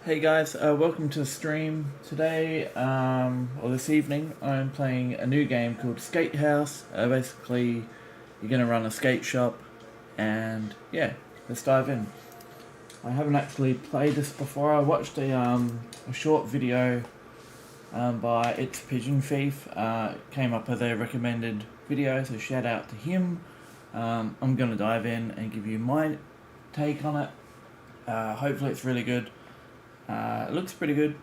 Hey guys, welcome to the stream. Today, or this evening, I'm playing a new game called Skatehouse. Basically, you're going to run a skate shop, and yeah, let's dive in. I haven't actually played this before. I watched a short video by It's Pigeon Thief. It came up as a recommended video, so shout out to him. I'm going to dive in and give you my take on it. Hopefully it's really good. It looks pretty good,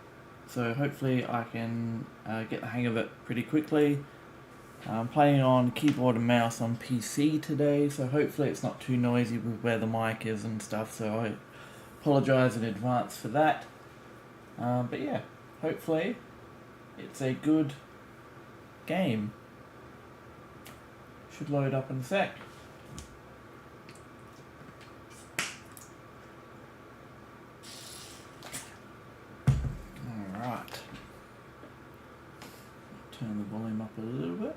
so hopefully I can get the hang of it pretty quickly. I'm playing on keyboard and mouse on PC today, so hopefully it's not too noisy with where the mic is and stuff, so I apologise in advance for that. But yeah, hopefully it's a good game. Should load up in a sec. Alright. Turn the volume up a little bit.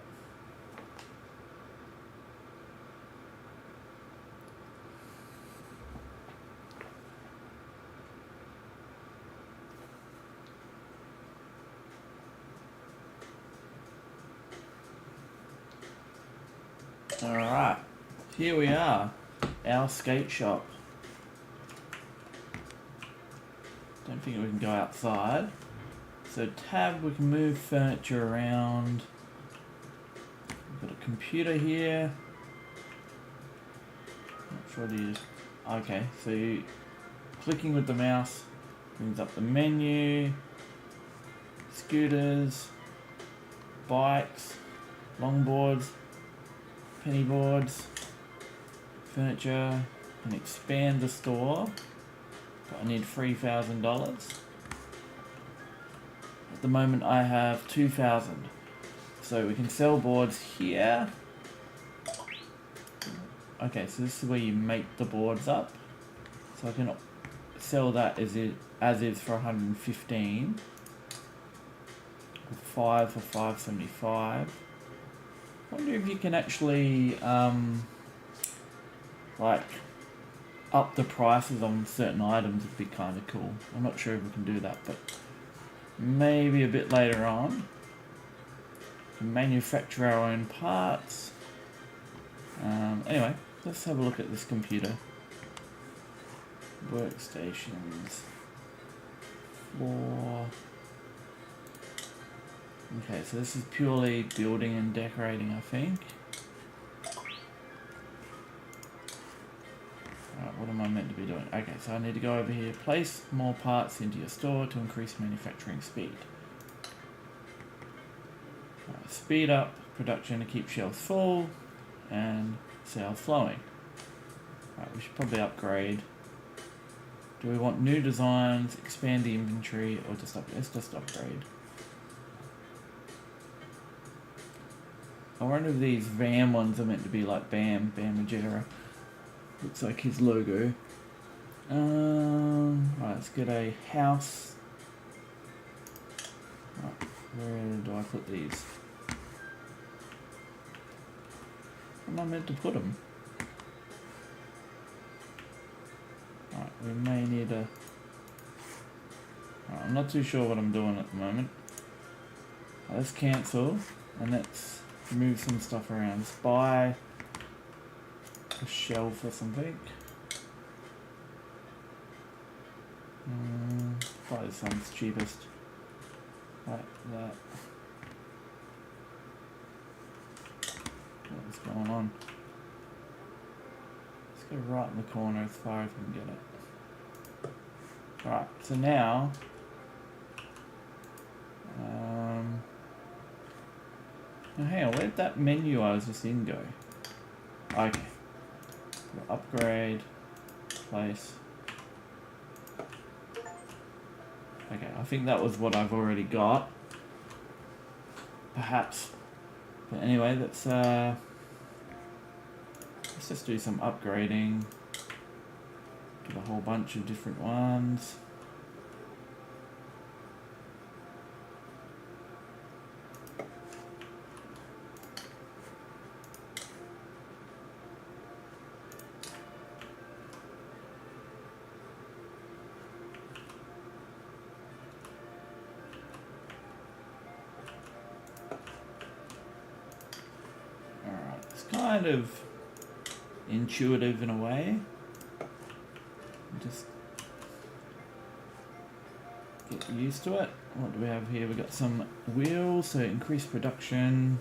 Alright, here we are, our skate shop. Don't think we can go outside. So tab, we can move furniture around. We've got a computer here. Not sure to use. Okay, so clicking with the mouse brings up the menu, scooters, bikes, longboards, pennyboards, furniture, and expand the store. But I need $3,000. At the moment I have 2,000. So we can sell boards here. Okay, so this is where you make the boards up. So I can sell that as is for 115. With 5 for 575. Wonder if you can actually like up the prices on certain items would be kind of cool. I'm not sure if we can do that, but maybe a bit later on. We can manufacture our own parts. Anyway, let's have a look at this computer. Workstations. Floor. Okay, so this is purely building and decorating, I think. Alright, what am I meant to be doing? Okay, so I need to go over here. Place more parts into your store to increase manufacturing speed. Right, speed up production to keep shelves full and sales flowing. Right, we should probably upgrade. Do we want new designs, expand the inventory, or just upgrade? Let's just upgrade. I wonder if these VAM ones are meant to be like Bam Majera. Looks like his logo. Right, let's get a house. Right, where do I put these? Where am I meant to put them? Right, we may need a... Right, I'm not too sure what I'm doing at the moment. Right, let's cancel and let's move some stuff around. Let's buy a shelf or something. Buy this one's cheapest. Like that. What's going on? Let's go right in the corner as far as we can get it. Right, so now now hang on, where'd that menu I was just in go? Okay. Upgrade. Place. Okay, I think that was what I've already got. Perhaps. But anyway, let's just do some upgrading. Get a whole bunch of different ones. kind of intuitive in a way. Just get used to it. What do we have here? We've got some wheels, so increase production.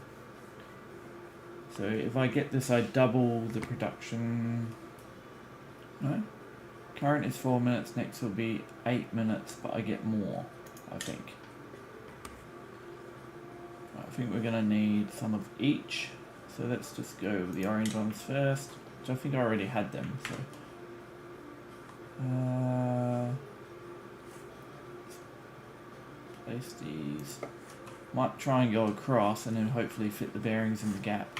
So if I get this, I double the production. No? Current is 4 minutes, next will be 8 minutes, but I get more, I think. I think we're going to need some of each. So let's just go with the orange ones first, which I think I already had them. So place these. Might try and go across and then hopefully fit the bearings in the gap.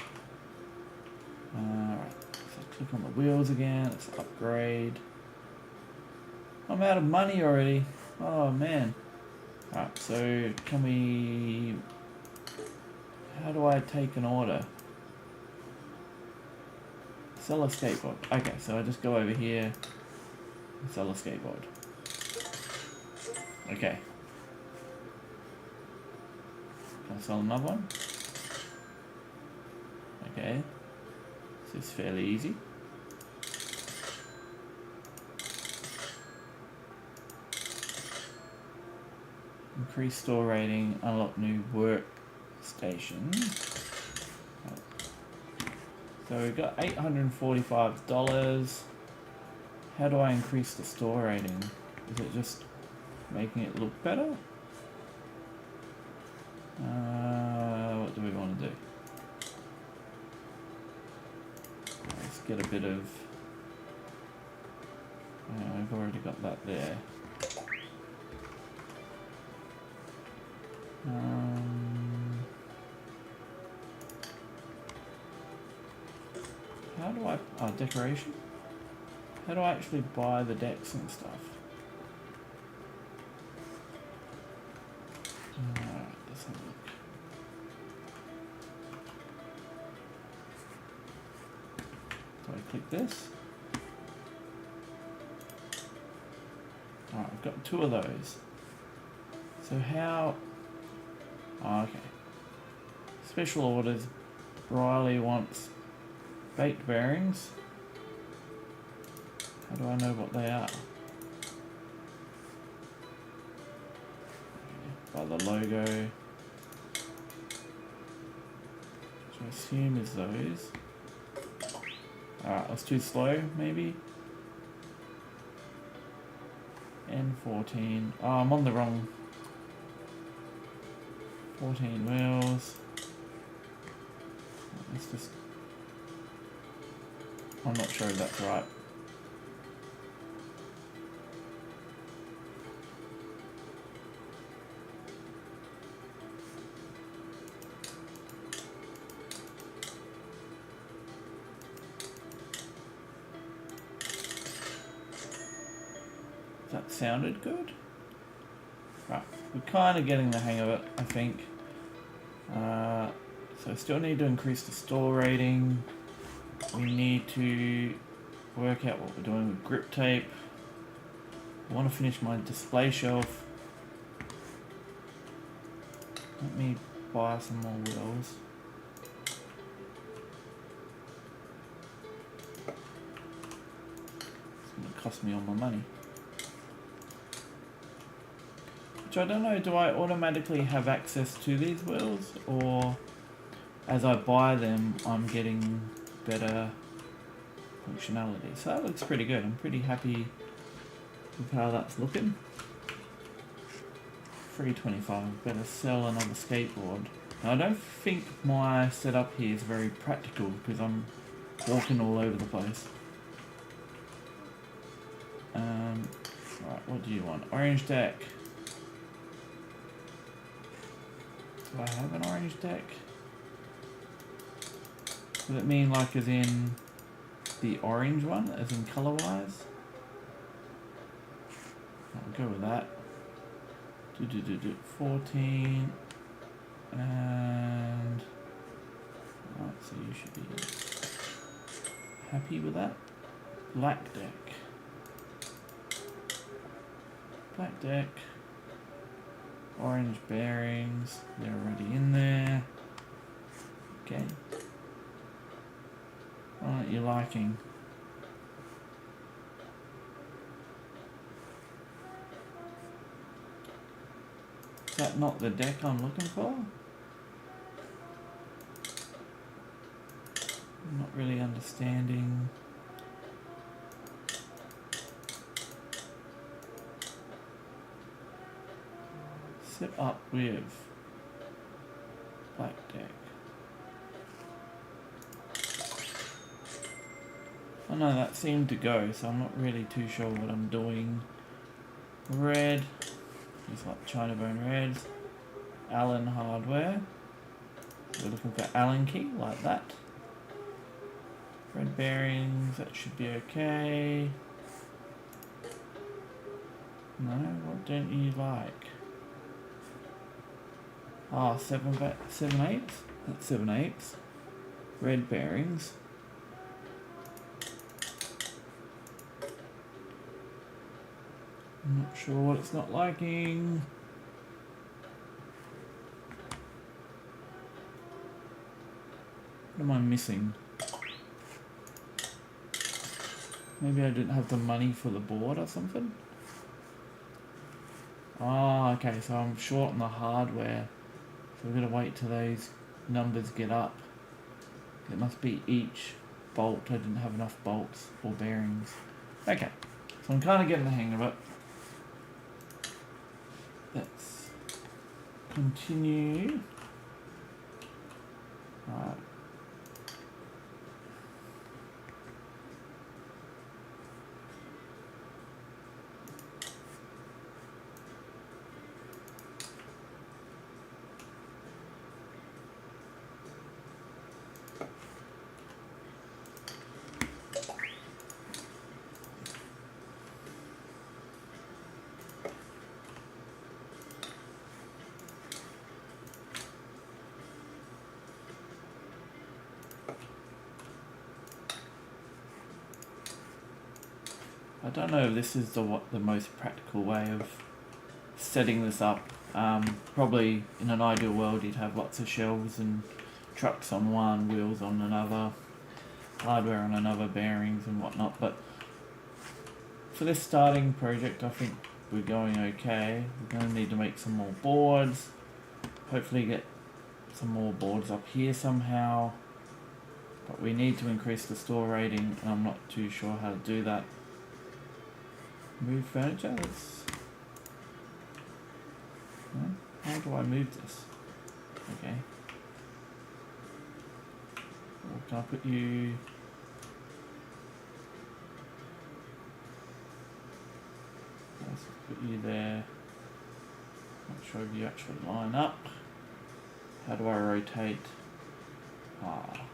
Alright, so click on the wheels again, let's upgrade. I'm out of money already. Oh man. Alright, so can we... How do I take an order? Sell a skateboard. Okay, so I just go over here and sell a skateboard. Okay. Can I sell another one? Okay. This is fairly easy. Increase store rating, unlock new workstations. So we've got $845. How do I increase the store rating? Is it just making it look better? What do we want to do? Let's get a bit of... I've already got that there. How do I... Oh, decoration? How do I actually buy the decks and stuff? Alright, let's have a look. So I click this. Alright, I've got 2 of those. So how... Oh, okay. Special orders. Riley wants baked bearings. How do I know what they are? By the logo. Which I assume is those. Alright, that's too slow, maybe. N14. Oh, I'm on the wrong. 14 wheels. Let's just... I'm not sure if that's right. That sounded good. Right, we're kind of getting the hang of it, I think. So I still need to increase the store rating. We need to work out what we're doing with grip tape. I want to finish my display shelf. Let me buy some more wheels. It's going to cost me all my money. Which I don't know, do I automatically have access to these wheels, or as I buy them I'm getting better functionality? So that looks pretty good. I'm pretty happy with how that's looking. 325, better sell another skateboard. Now, I don't think my setup here is very practical because I'm walking all over the place. Right, what do you want? Orange deck. Do I have an orange deck? Does it mean like as in the orange one, as in colour wise? I'll go with that. 14 and right, so you should be happy with that. Black deck. Black deck. Orange bearings, they're already in there. Okay. What aren't you liking? Is that not the deck I'm looking for? I'm not really understanding. Set up with black deck. Oh no, that seemed to go, so I'm not really too sure what I'm doing. Red. Just like China Bone Reds. Allen hardware. We're looking for Allen key, like that. Red bearings, that should be okay. No, what don't you like? Ah, 7/8. That's 7/8. Red bearings. I'm not sure what it's not liking. What am I missing? Maybe I didn't have the money for the board or something? Ah, okay, so I'm short on the hardware. So we're going to wait till those numbers get up. It must be each bolt. I didn't have enough bolts or bearings. Okay, so I'm kind of getting the hang of it. Let's continue. Alright. I don't know if this is the most practical way of setting this up. Probably in an ideal world you'd have lots of shelves and trucks on one, wheels on another, hardware on another, bearings and whatnot, but for this starting project I think we're going okay. We're going to need to make some more boards, hopefully get some more boards up here somehow, but we need to increase the store rating and I'm not too sure how to do that. Move furniture? No? How do I move this? Okay. Well, can I put you... Let's put you there. Not sure if you actually line up. How do I rotate? Ah.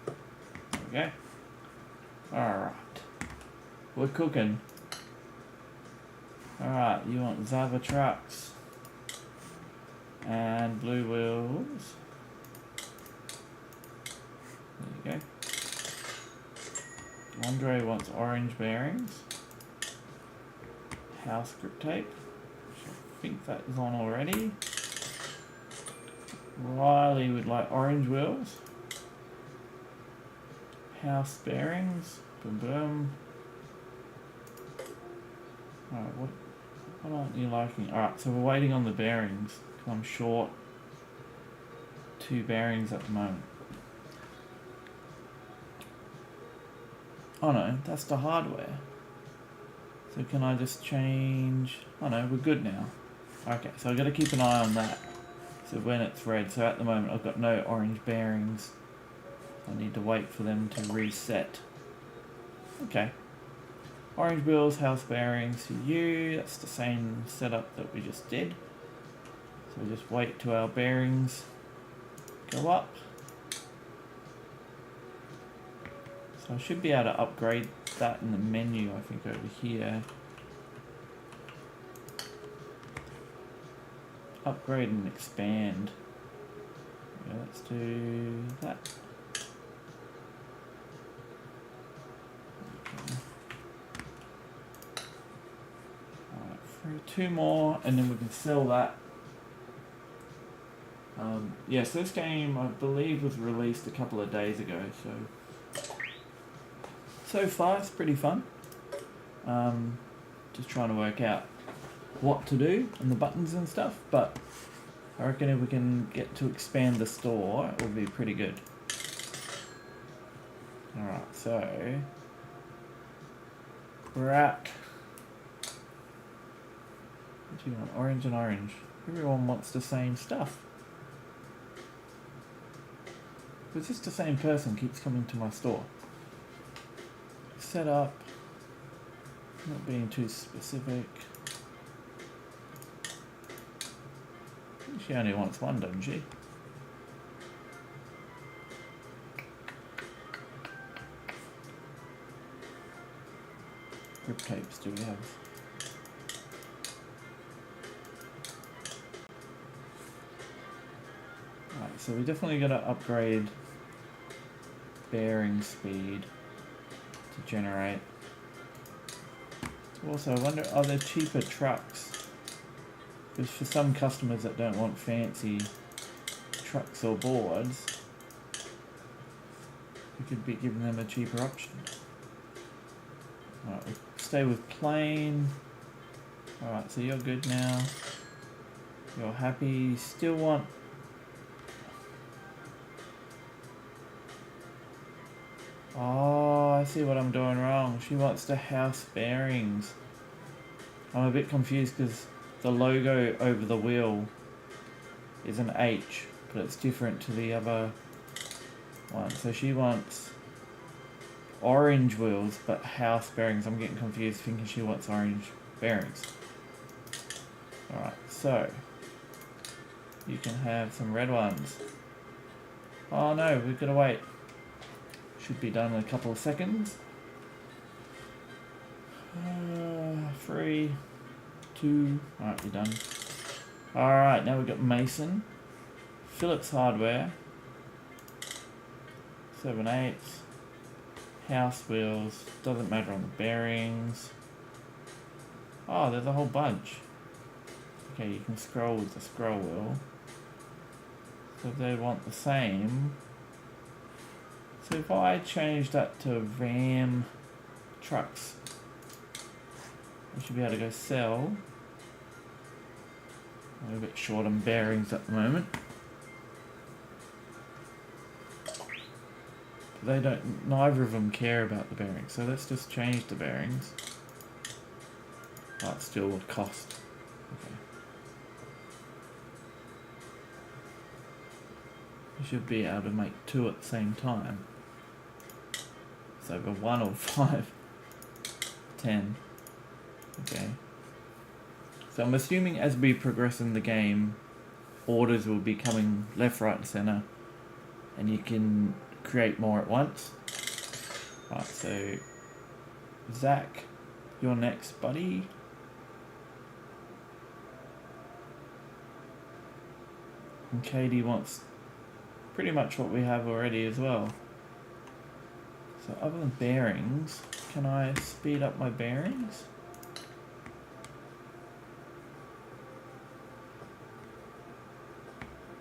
There we go. Alright. We're cooking. Alright, you want Zava trucks and blue wheels. There you go. Andre wants orange bearings. House grip tape, which I think that is on already. Riley would like orange wheels. House bearings. Boom boom. Alright, what aren't you liking? Alright, so we're waiting on the bearings. I'm short 2 bearings at the moment. Oh no, that's the hardware. So can I just change... Oh no, we're good now. Okay, so I've got to keep an eye on that. So when it's red, so at the moment I've got no orange bearings. I need to wait for them to reset. Okay. Orange wheels, house bearings for you. That's the same setup that we just did. So we just wait till our bearings go up. So I should be able to upgrade that in the menu, I think, over here. Upgrade and expand. Yeah, let's do that. Okay. Alright, 2 more, and then we can sell that. Yes, this game I believe was released a couple of days ago, so far it's pretty fun. Just trying to work out what to do and the buttons and stuff, but I reckon if we can get to expand the store, it will be pretty good. Alright, so we're at, what do you want? Orange and orange. Everyone wants the same stuff. It's just the same person keeps coming to my store. Set up, not being too specific. She only wants one, doesn't she? Grip tapes do we have? Right, so we definitely got to upgrade bearing speed to generate. Also, I wonder, are there cheaper trucks? Because for some customers that don't want fancy trucks or boards, we could be giving them a cheaper option. Alright, we'll stay with plain. Alright, so you're good now. You're happy. You still want... Oh, I see what I'm doing wrong. She wants the house bearings. I'm a bit confused because the logo over the wheel is an H, but it's different to the other one. So she wants orange wheels, but house bearings. I'm getting confused thinking she wants orange bearings. Alright, so you can have some red ones. Oh no, we've got to wait. Should be done in a couple of seconds. 3, 2, alright, you're done. Alright, now we've got Mason. Phillips Hardware. 7/8. House wheels. Doesn't matter on the bearings. Oh, there's a whole bunch. Okay, you can scroll with the scroll wheel. So if they want the same. So if I change that to Ram trucks, I should be able to go sell. I'm a bit short on bearings at the moment. They don't, neither of them care about the bearings, so let's just change the bearings. Oh, it still would cost. Okay. You should be able to make 2 at the same time. So over 1 or 5, 10. Okay. So I'm assuming as we progress in the game, orders will be coming left, right and centre, and you can create more at once. Right, so Zach, you're next, buddy. And Katie wants pretty much what we have already as well. So other than bearings, can I speed up my bearings?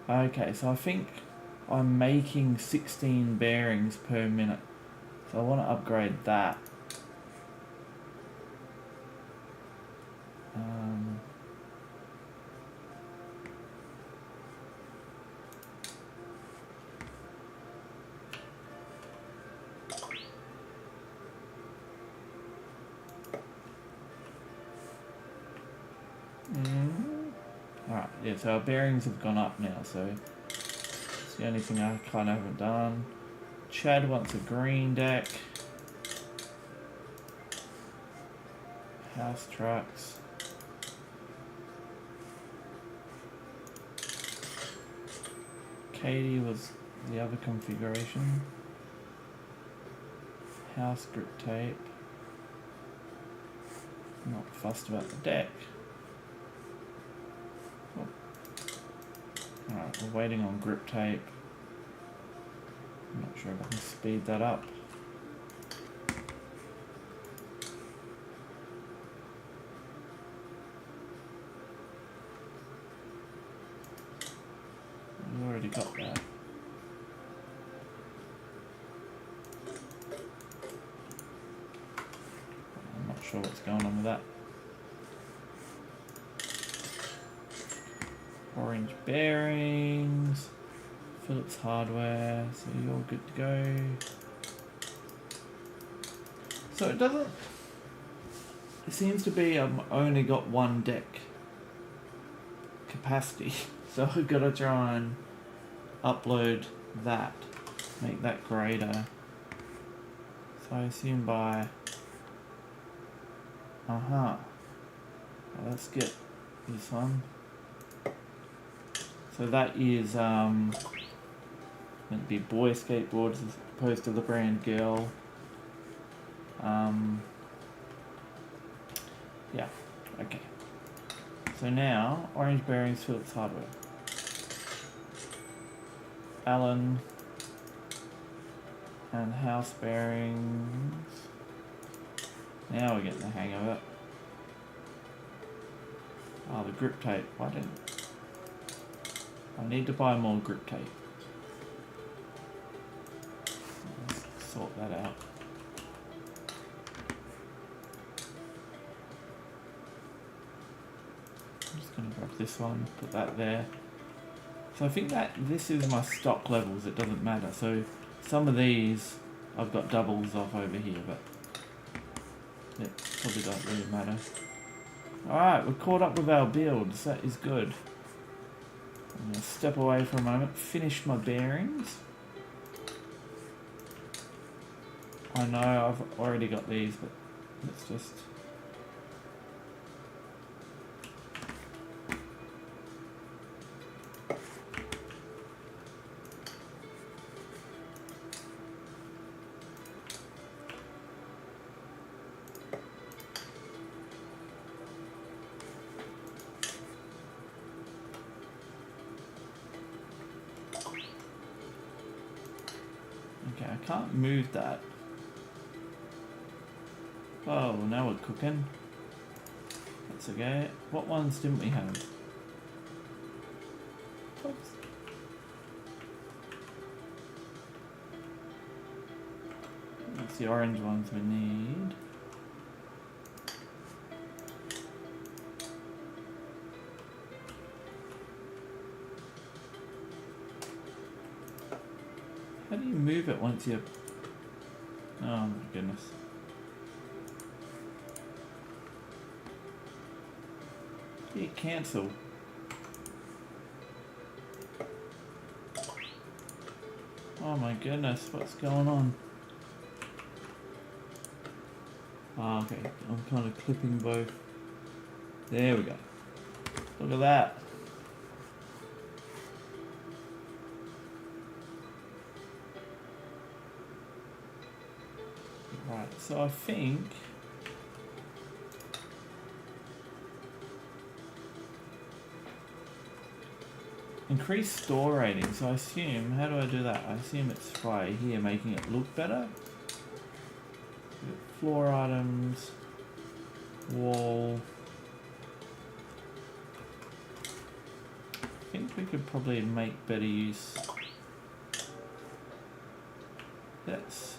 Okay, so I think I'm making 16 bearings per minute. So I want to upgrade that. Alright, yeah, so our bearings have gone up now, so it's the only thing I kind of haven't done. Chad wants a green deck. House trucks. Katie was the other configuration. House grip tape. Not fussed about the deck. Oh. Alright, we're waiting on grip tape. I'm not sure if I can speed that up. got that. I'm not sure what's going on with that. Orange bearings, Phillips hardware, so you're all good to go. So it doesn't, it seems to be I've only got one deck capacity, so I've got to try and upload that, make that greater. So I assume by, well, let's get this one. So that is meant to be boy skateboards as opposed to the brand girl. Yeah, okay. So now, orange bearings, Phillips hardware. Allen and house bearings. Now we're getting the hang of it. Oh, the grip tape. Why didn't I need to buy more grip tape? Let's sort that out. I'm just going to grab this one, put that there. So I think that this is my stock levels, it doesn't matter. So some of these I've got doubles off over here, but it probably doesn't really matter. Alright, we're caught up with our builds, that is good. I'm going to step away for a moment, finish my bearings. I know I've already got these, but let's just... Okay, I can't move that. Oh, now we're cooking. That's okay. What ones didn't we have? Oops. That's the orange ones we need. How do you move it once you... Oh my goodness. You cancel. Oh my goodness, what's going on? Oh, okay, I'm kind of clipping both. There we go. Look at that. Right, so I think increase store rating. So I assume, how do I do that? I assume it's right here, making it look better. Floor items, wall. I think we could probably make better use. That's...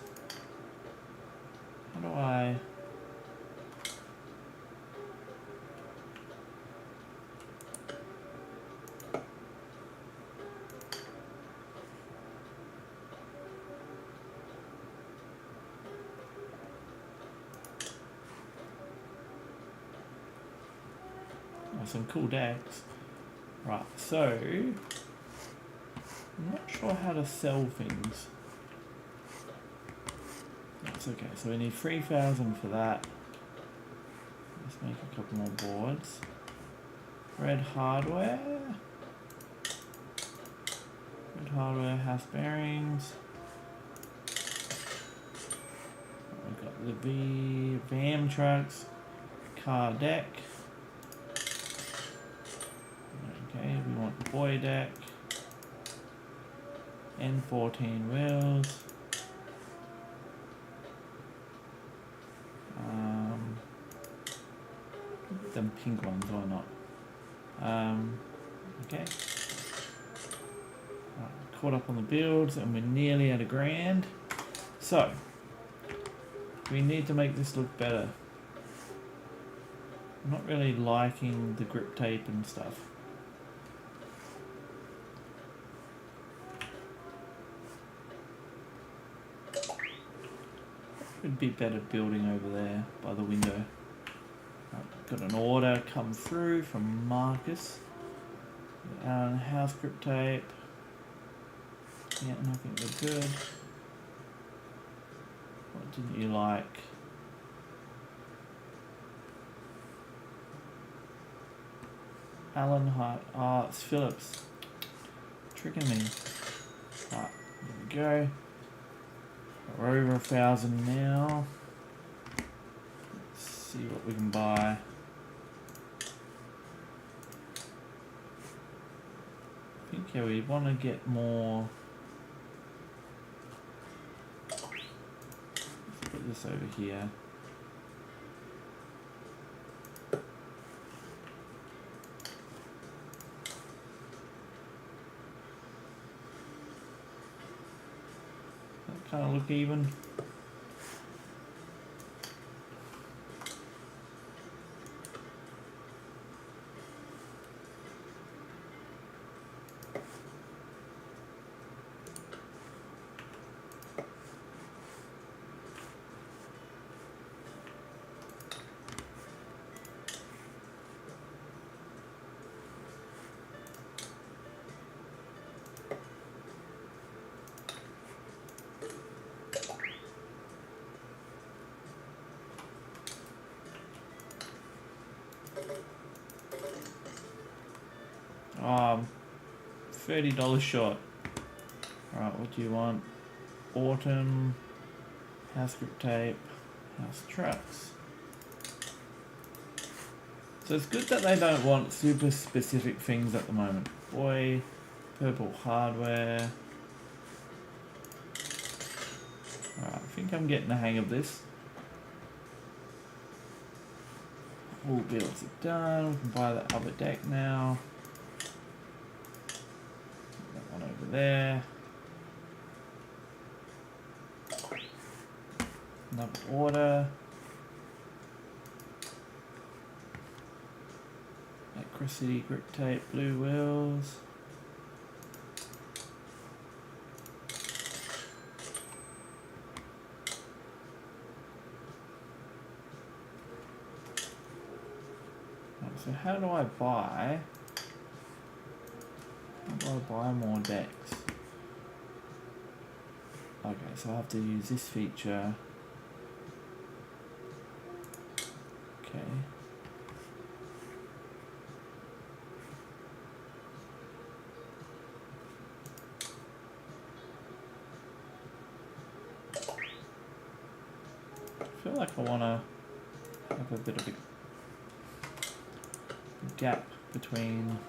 How do I... Oh, some cool decks. Right, so... I'm not sure how to sell things. That's okay, so we need 3,000 for that. Let's make a couple more boards. Red hardware. Red hardware, house bearings. We've got the VAM trucks. Car deck. Okay, we want the boy deck. N14 wheels. Them pink ones or not. Okay. Right, caught up on the builds and we're nearly at $1,000. So, we need to make this look better. I'm not really liking the grip tape and stuff. Would be better building over there by the window. Got an order come through from Marcus. House grip tape. Yeah, I think they're good. What didn't you like? Allen High. Oh, it's Phillips. Tricking me. Right, there we go. We're over 1,000 now. Let's see what we can buy. I think, yeah, we want to get more. Let's put this over here. Kind of look even. $30 short. Alright, what do you want? Autumn, house grip tape, house trucks. So it's good that they don't want super specific things at the moment. Boy, purple hardware. Alright, I think I'm getting the hang of this. All builds are done. We can buy the other deck now. That one over there. Another order. Acrosity, grip tape, blue wheels. So how do I buy? How do I buy more decks? Okay, so I have to use this feature. Okay. I feel like I want to have a bit of a gap between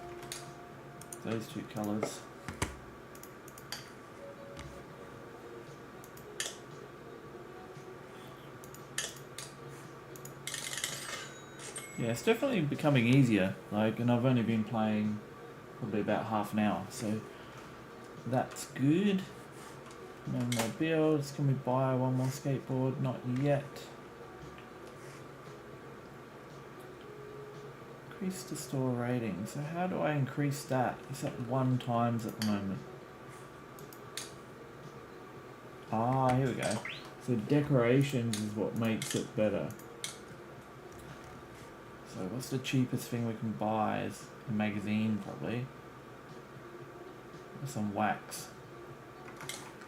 those two colours. Yeah, it's definitely becoming easier, like, and I've only been playing probably about half an hour, so that's good. No more builds. Can we buy one more skateboard? Not yet. Increase the store rating. So how do I increase that? It's at 1 times at the moment. Ah, here we go. So decorations is what makes it better. So what's the cheapest thing we can buy? Is a magazine probably. Or some wax.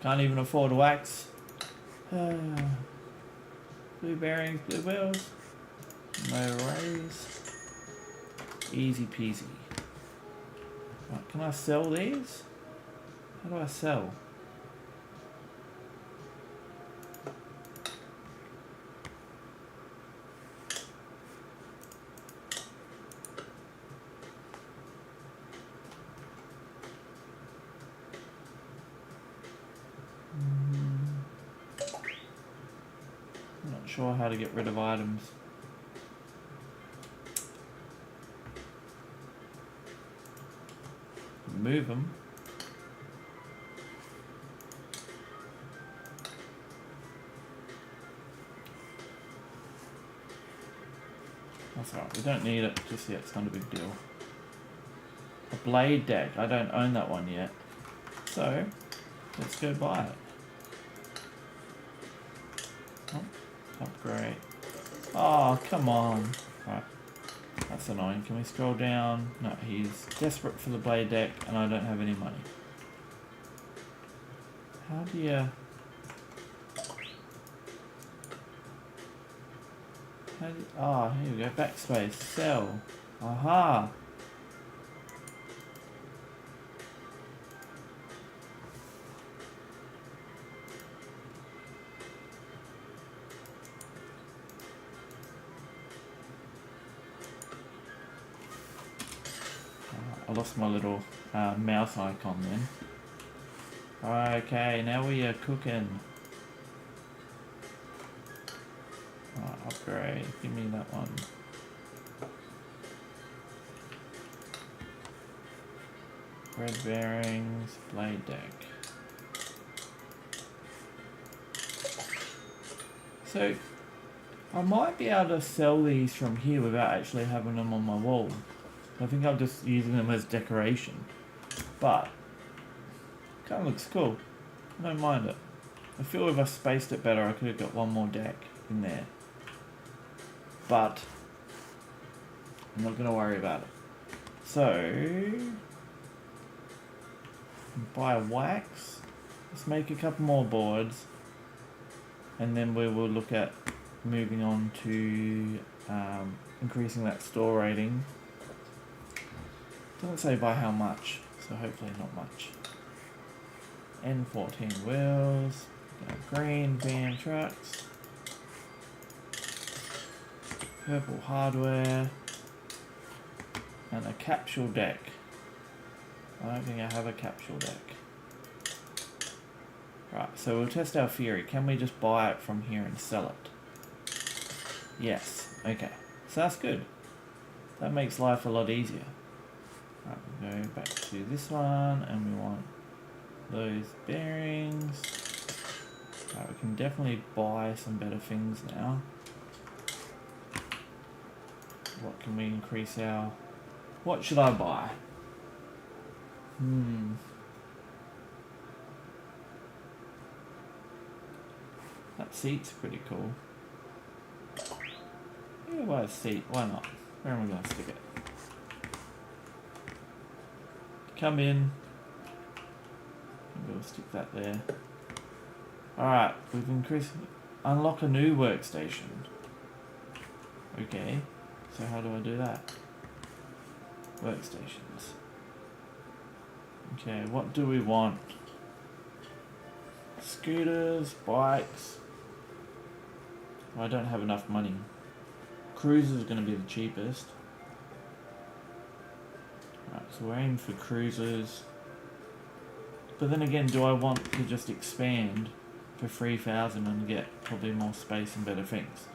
Can't even afford wax. Blue bearings, blue wheels. No worries. Easy peasy. Right, can I sell these? How do I sell? I'm not sure how to get rid of items. Move them. That's alright, we don't need it just yet, it's not a big deal. A blade deck, I don't own that one yet. So, let's go buy it. Oh, upgrade. Oh, come on. Right, that's annoying. Can we scroll down? No, he's desperate for the blade deck and I don't have any money. How do you... Oh, here we go. Backspace. Sell. Aha. I lost my little mouse icon then. Okay, now we are cooking. Upgrade. Give me that one. Red bearings, blade deck. So, I might be able to sell these from here without actually having them on my wall. I think I'm just using them as decoration. But, kind of looks cool. I don't mind it. I feel if I spaced it better, I could have got one more deck in there. But, I'm not going to worry about it. So, buy a wax. Let's make a couple more boards. And then we will look at moving on to increasing that store rating. Doesn't say by how much, so hopefully not much. N14 wheels, green van trucks, purple hardware, and a capsule deck. I don't think I have a capsule deck. Right, so we'll test our theory. Can we just buy it from here and sell it? Yes, okay. So that's good. That makes life a lot easier. Right, we'll go back to this one and we want those bearings. Right, we can definitely buy some better things now. What can we increase our... What should I buy? That seat's pretty cool. Yeah, buy a seat, why not? Where am I going to stick it? Come in. We'll stick that there. Alright, we've increased... Unlock a new workstation. Okay, so how do I do that? Workstations. Okay, what do we want? Scooters, bikes. Well, I don't have enough money. Cruiser's going to be the cheapest. Right, so we're aiming for cruisers. But then again, do I want to just expand for 3,000 and get probably more space and better things?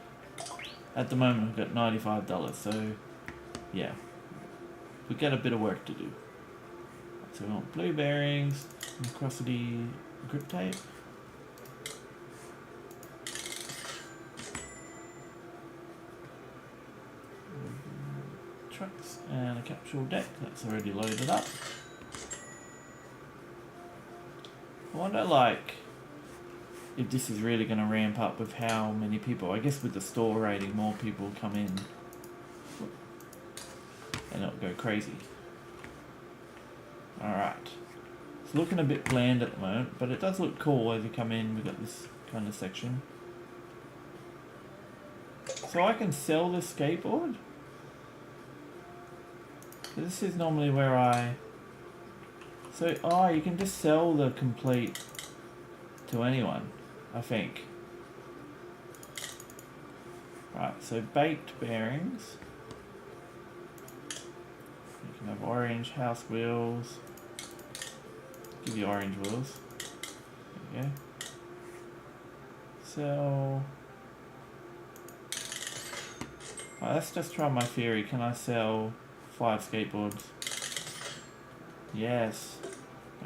At the moment, I've got $95, so yeah, we got a bit of work to do. So we want blue bearings, viscosity grip tape. Trucks and a capsule deck that's already loaded up. I wonder, like, if this is really going to ramp up with how many people. I guess with the store rating, more people come in and it'll go crazy. Alright. It's looking a bit bland at the moment, but it does look cool as you come in. We've got this kind of section. So I can sell this skateboard? This is normally where I... So, oh, you can just sell the complete to anyone, I think. Right, so baked bearings. You can have orange house wheels. Give you orange wheels. There you go. So... Right, let's just try my theory. Can I sell 5 skateboards? Yes.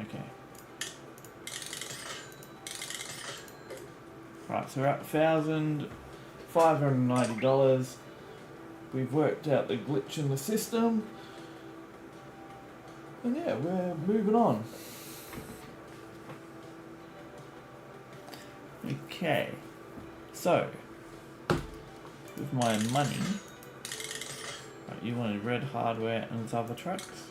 Okay. Right, so we're at $1,590. we've worked out the glitch in the system. And yeah, we're moving on. Okay, so with my money, right, you wanted red hardware and other trucks.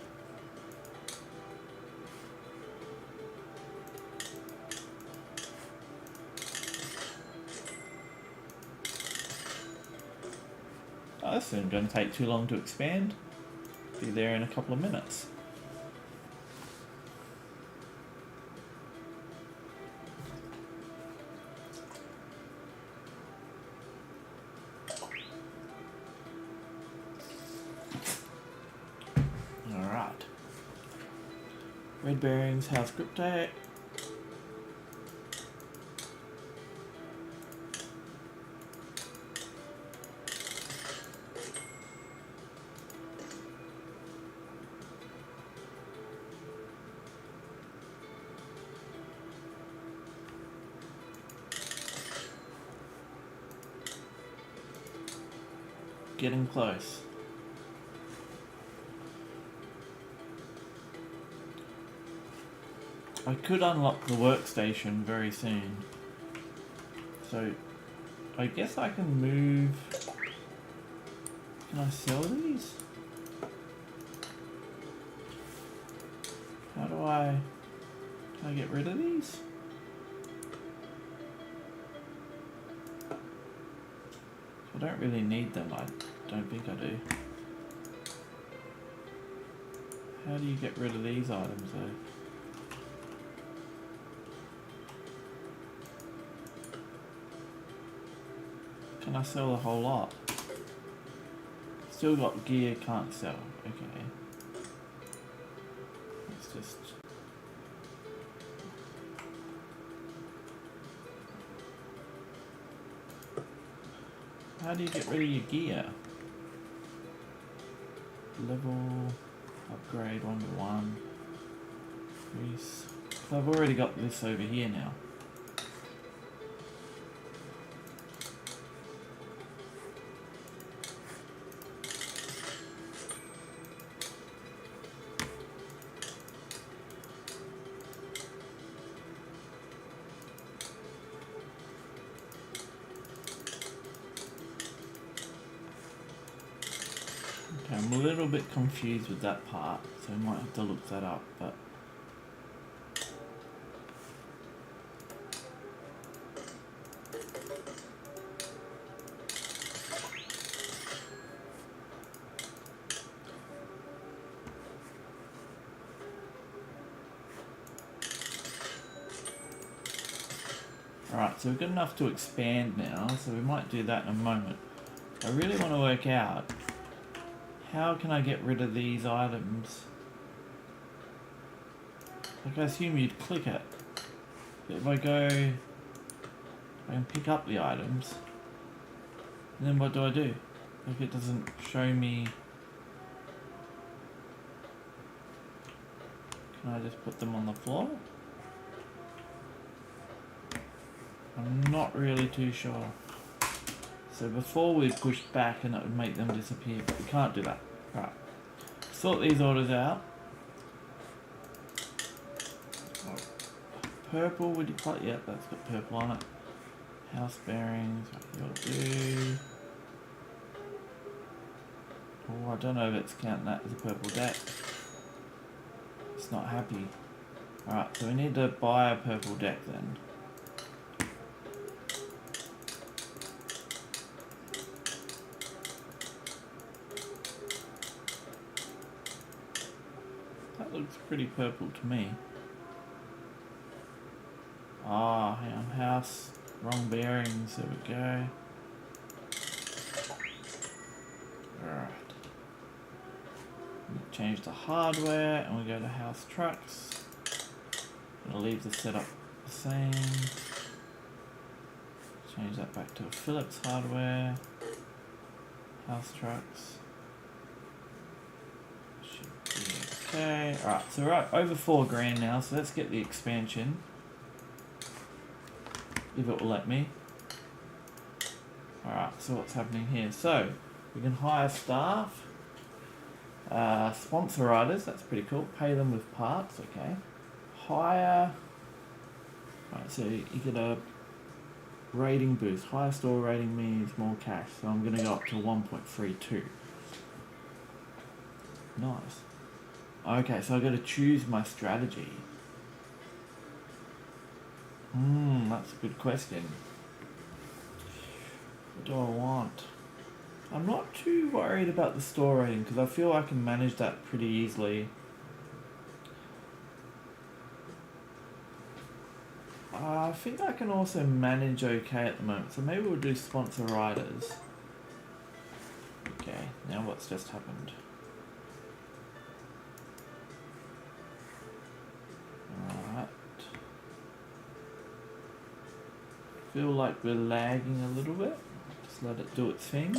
Oh, this isn't going to take too long to expand. Be there in a couple of minutes. Alright. Red bearings, house grip tape. Getting close. I could unlock the workstation very soon. So, I guess I can move... Can I sell these? How do I... Can I get rid of these? I don't really need them, I don't think I do. How do you get rid of these items though? Can I sell the whole lot? Still got gear, can't sell. Okay. Let's just... How do you get rid of your gear? Level, upgrade 1 to 1. Increase. So I've already got this over here now. Okay, I'm a little bit confused with that part, so I might have to look that up, but... Alright, so we're good enough to expand now, so we might do that in a moment. I really want to work out how can I get rid of these items? Like I assume you'd click it. But if I go, I can pick up the items. And then what do I do? Like it doesn't show me. Can I just put them on the floor? I'm not really too sure. So before we push back and it would make them disappear, but we can't do that. Right. Sort these orders out. Oh. Purple, would you play? Yep, that's got purple on it. House bearings, you'll do. Oh, I don't know if it's counting that as a purple deck. It's not happy. Alright, so we need to buy a purple deck then. Looks pretty purple to me. Ah, hang on, house, wrong bearings, there we go. Alright. Change the hardware and we go to house trucks. Gonna leave the setup the same. Change that back to a Phillips hardware. House trucks. Okay, alright, so we're at over $4,000 now, so let's get the expansion. If it will let me. Alright, so what's happening here? So, We can hire staff, sponsor riders, that's pretty cool. Pay them with parts, okay. Hire, right, so you get a rating boost. Higher store rating means more cash, so I'm going to go up to 1.32. Nice. Okay, so I've got to choose my strategy. That's a good question. What do I want? I'm not too worried about the store rating because I feel I can manage that pretty easily. I think I can also manage okay at the moment, so maybe we'll do sponsor riders. Okay, now what's just happened? Alright. Feel like we're lagging a little bit. Just let it do its thing.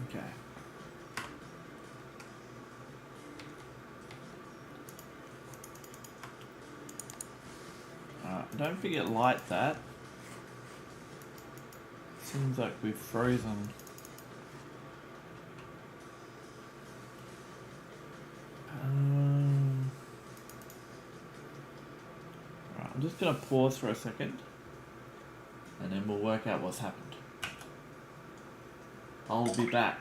Okay. Don't forget light that. Seems like we've frozen. Right, I'm just gonna pause for a second and then we'll work out what's happened. I'll be back.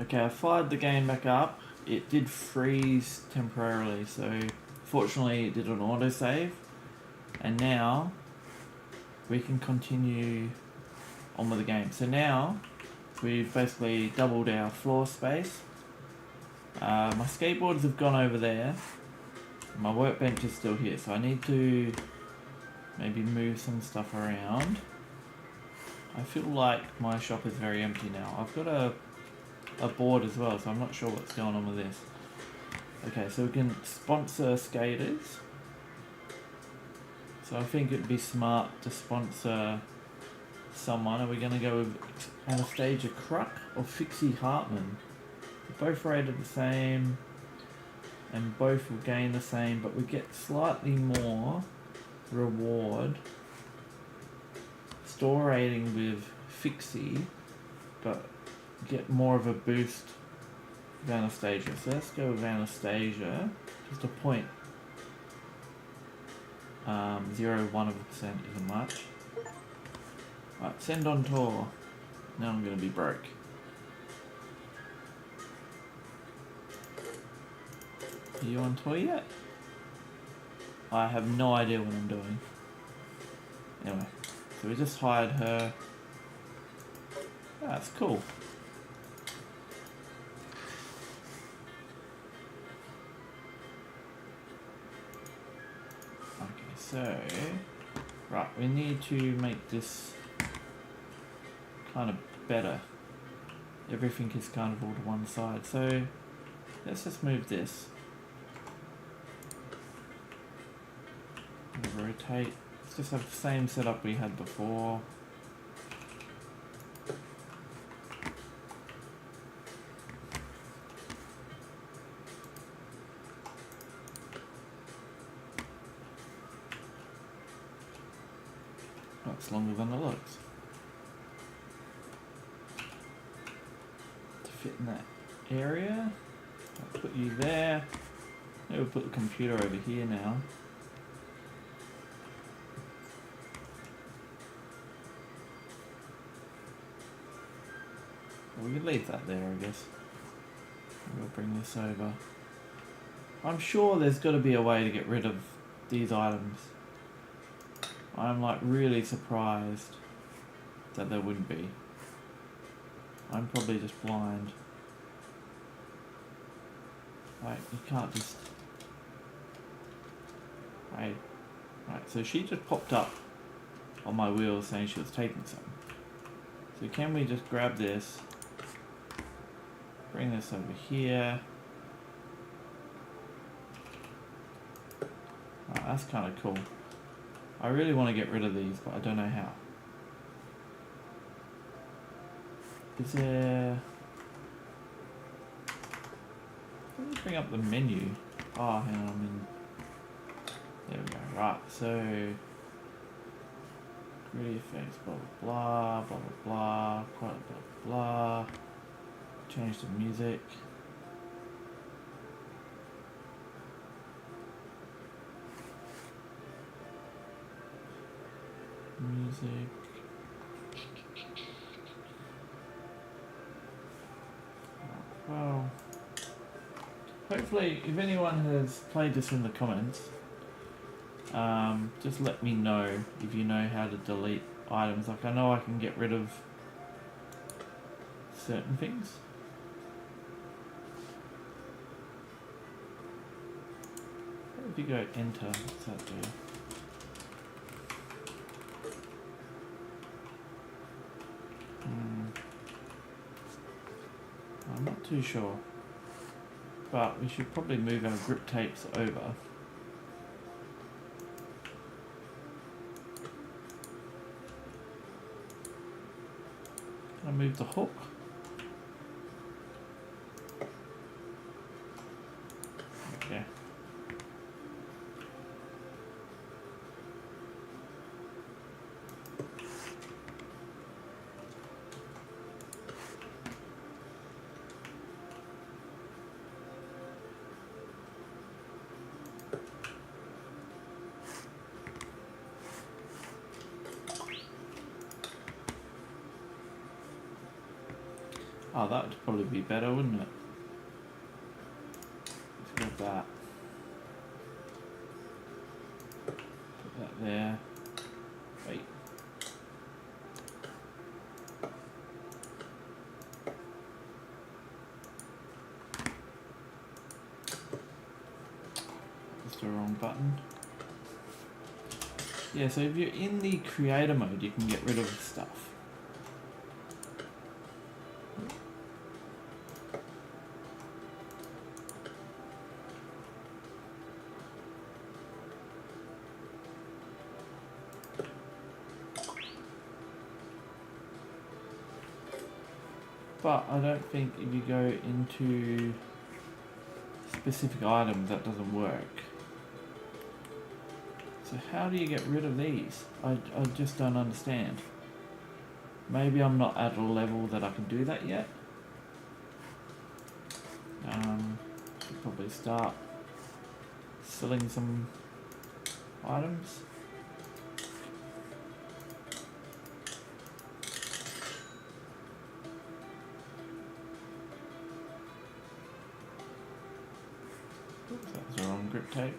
Okay, I fired the game back up. It did freeze temporarily, so fortunately it did an autosave. And now we can continue on with the game. So now we've basically doubled our floor space. My skateboards have gone over there. My workbench is still here, so I need to maybe move some stuff around. I feel like my shop is very empty now. I've got a board as well, so I'm not sure what's going on with this. Okay, so we can sponsor skaters. So I think it'd be smart to sponsor someone. Are we going to go with Anastasia Kruk or Fixie Hartman? They're both rated the same and both will gain the same, but we get slightly more reward. Store rating with Fixie, but get more of a boost with Anastasia. So let's go with Anastasia. Just a point. 0.1% isn't much. Right, send on tour. Now I'm going to be broke. Are you on tour yet? I have no idea what I'm doing. Anyway, so we just hired her. That's cool. Okay, so right, we need to make this kind of better. Everything is kind of all to one side, so let's just move this. Rotate. Let's just have the same setup we had before. That's longer than it looks. To fit in that area. I'll put you there. Maybe we'll put the computer over here now. We can leave that there, I guess. We'll bring this over. I'm sure there's got to be a way to get rid of these items. I'm like really surprised that there wouldn't be. I'm probably just blind. Like, you can't just... Right. Right, so she just popped up on my wheel saying she was taking some. So can we just grab this, bring this over here. Oh, that's kind of cool. I really want to get rid of these, but I don't know how. Is there... Let me bring up the menu. Oh, hang on, I'm in... There we go. Right, so... Gritty effects, blah blah blah, blah blah blah, quite blah blah. Change the music. Music. Well, hopefully, if anyone has played this in the comments, just let me know if you know how to delete items. Like, I know I can get rid of certain things. If you go enter, what's that do? I'm not too sure, but we should probably move our grip tapes over. Can I move the hook? Okay. Oh, that would probably be better, wouldn't it? Let's go that. Put that there. Wait. That's the wrong button. Yeah, so if you're in the creator mode, you can get rid of stuff. But I don't think if you go into specific items that doesn't work. So how do you get rid of these? I just don't understand. Maybe I'm not at a level that I can do that yet. Should probably start selling some items. That's the wrong grip tape.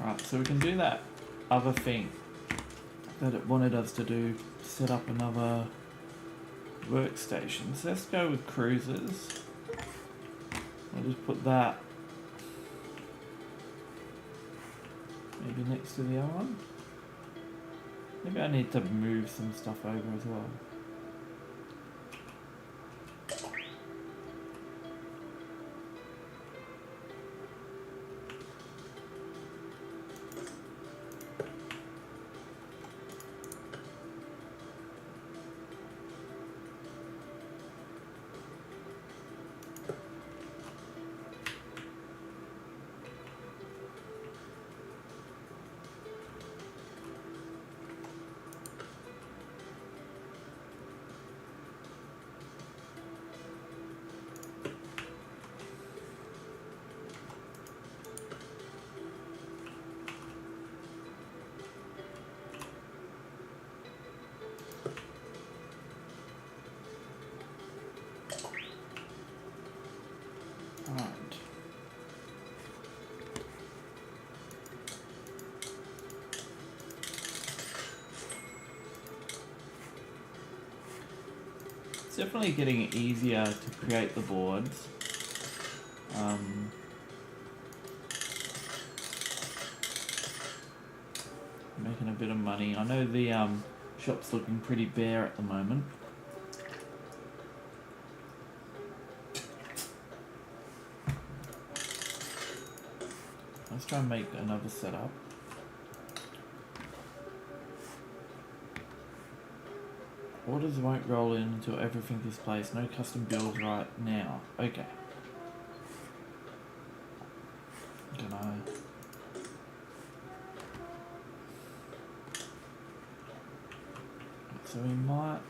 Right, so we can do that other thing that it wanted us to do, set up another workstation. So let's go with cruisers. I'll just put that maybe next to the other one. Maybe I need to move some stuff over as well. Alright. It's definitely getting easier to create the boards. Making a bit of money. I know the shop's looking pretty bare at the moment. Let's try and make another setup. Orders won't roll in until everything is placed. No custom builds right now. Okay. So we might...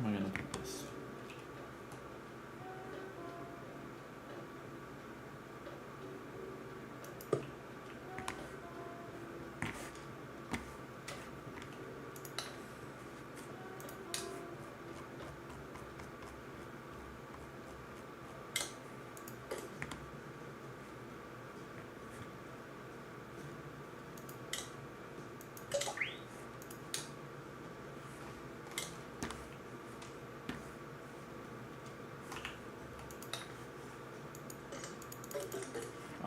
Where am I going to put this?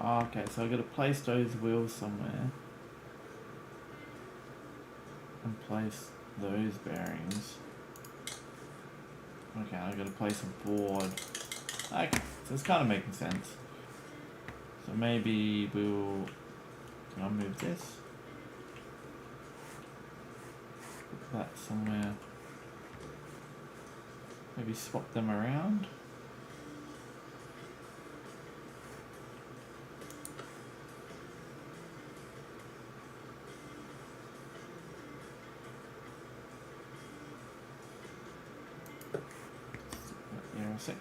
Oh, okay, so I've got to place those wheels somewhere and place those bearings. Okay, I've got to place a board. Okay, so it's kind of making sense. So maybe I'll move this. Put that somewhere. Maybe swap them around. A sec.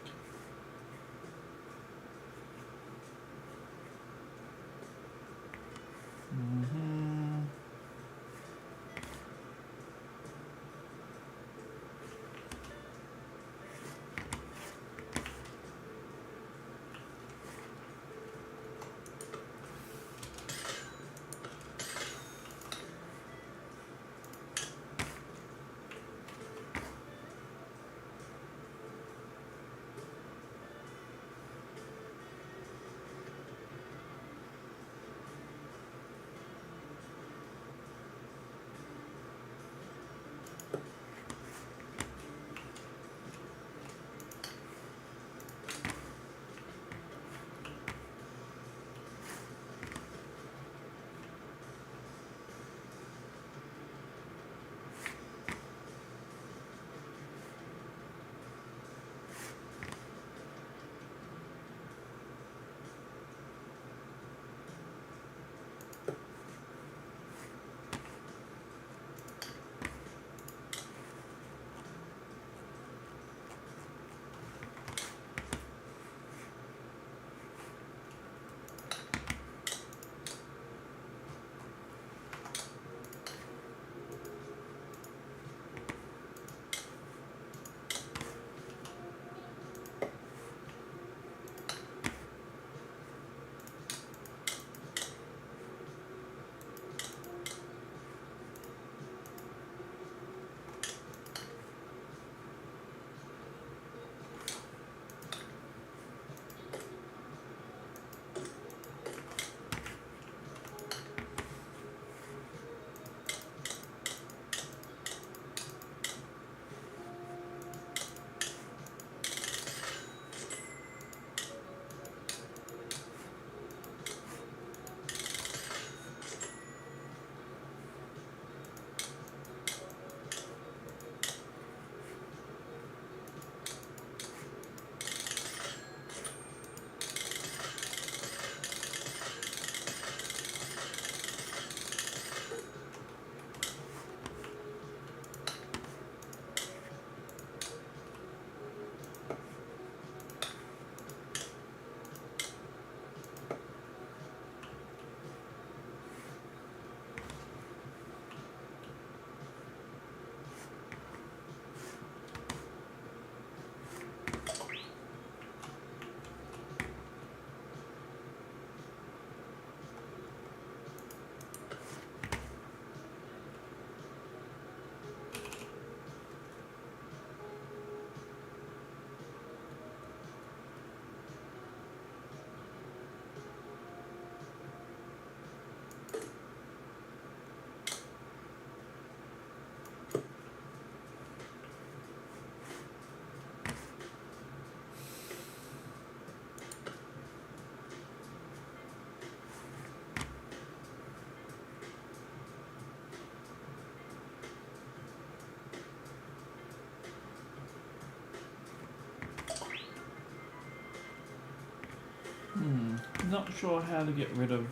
not sure how to get rid of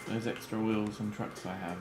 those extra wheels and trucks I have.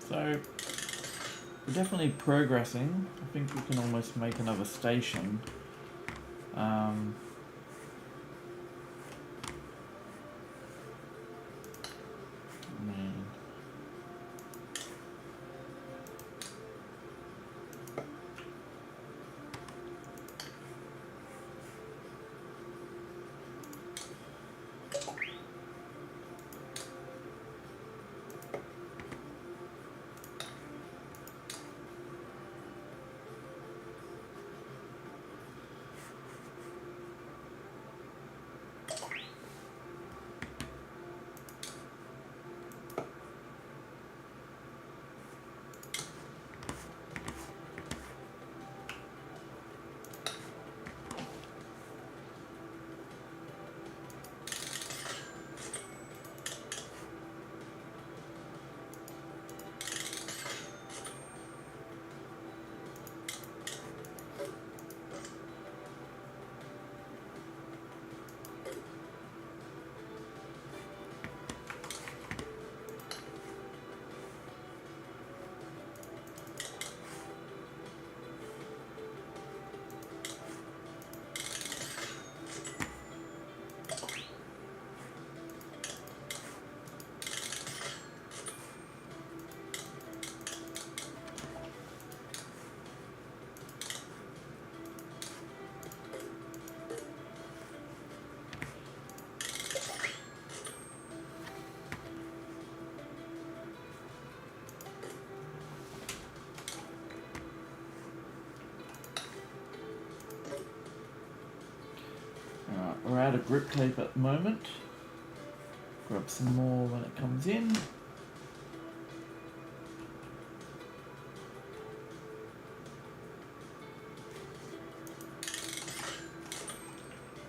So we're definitely progressing. I think we can almost make another station. Um, man. out of grip tape at the moment. Grab some more when it comes in.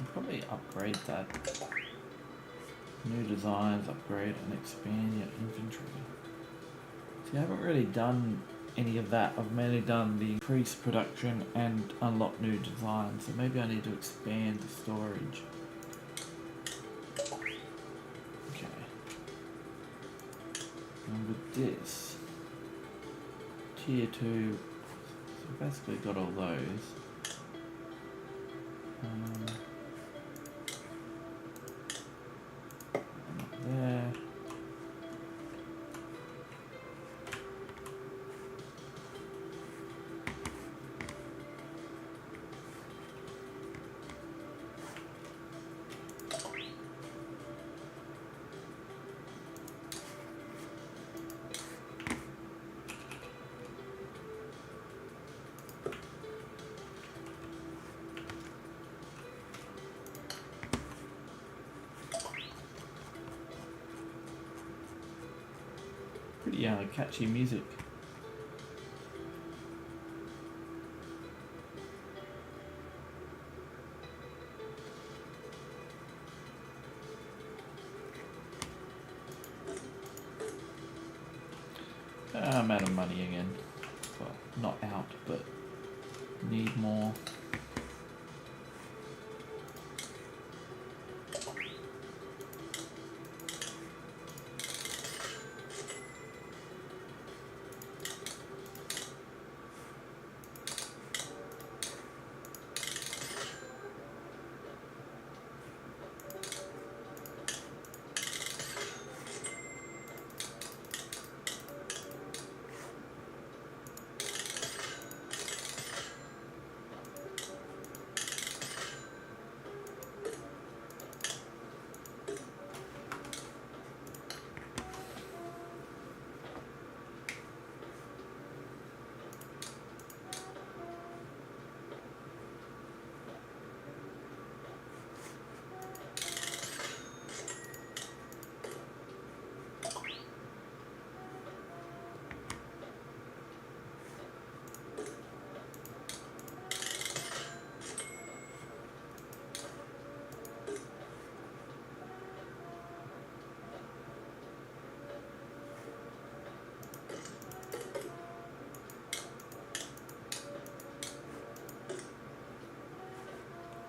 I'll probably upgrade that. New designs, upgrade and expand your inventory. See, I haven't really done any of that. I've mainly done the increase production and unlock new designs, so maybe I need to expand the storage. Okay. And with this, tier 2, so basically got all those. There. Pretty catchy music. I'm out of money again. Well, not out, but need more.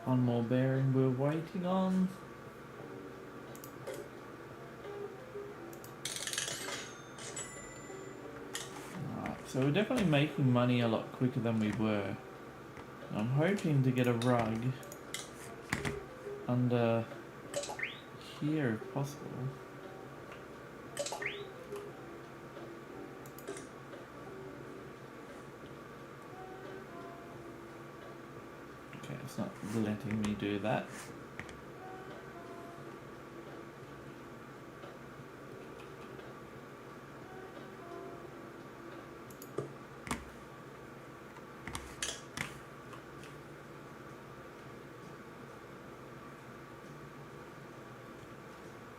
One more bearing we're waiting on. Alright, so we're definitely making money a lot quicker than we were. I'm hoping to get a rug under here if possible. Okay, it's not letting me do that.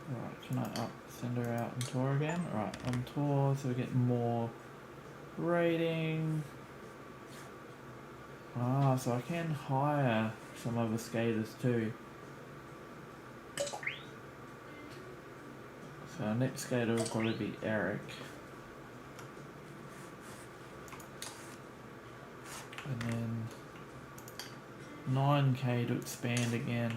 Alright, can I send her out on tour again? Alright, on tour so we get more rating. Ah, so I can hire some other skaters too. So our next skater will probably be Eric. And then 9k to expand again.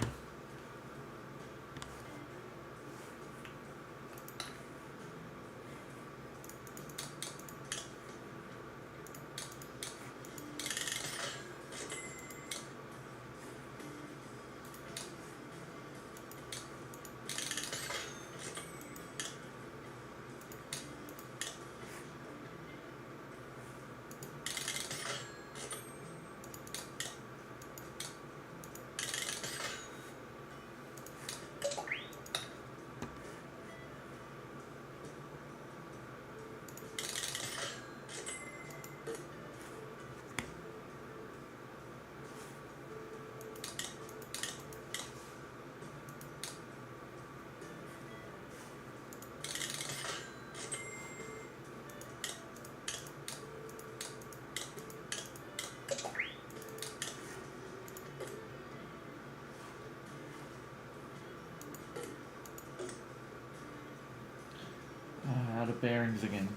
out of bearings again.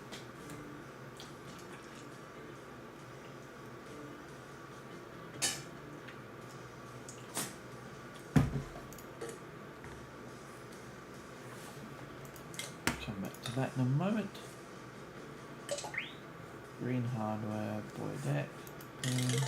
Come back to that in a moment. Green hardware, boy deck. Green.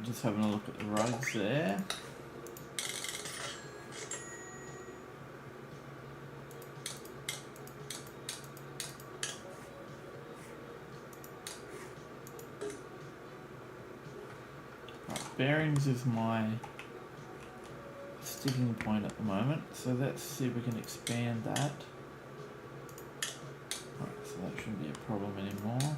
Just having a look at the rugs there. Right, bearings is my sticking point at the moment, so let's see if we can expand that. Right, so that shouldn't be a problem anymore.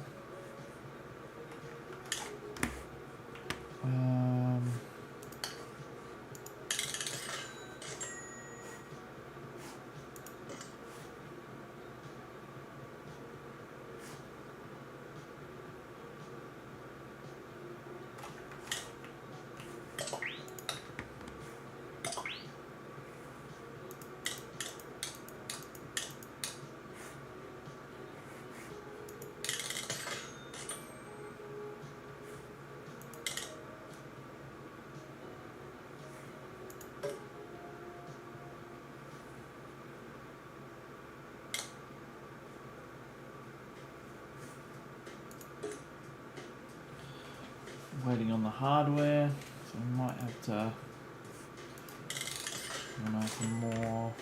Waiting on the hardware, so we might have to run out some more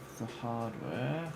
of the hardware.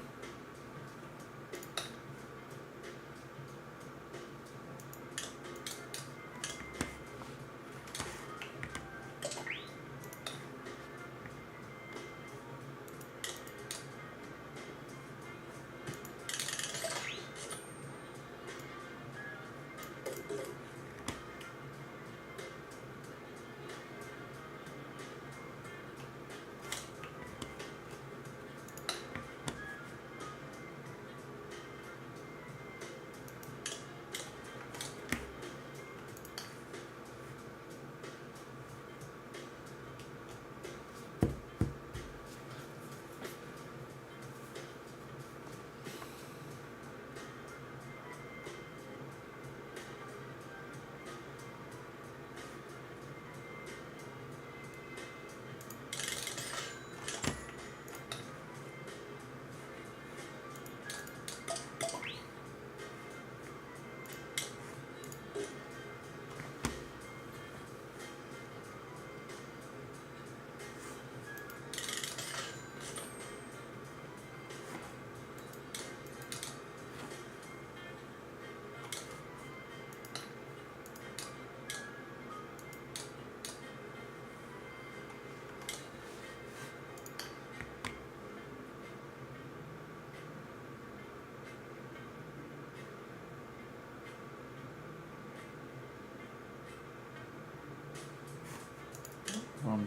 Run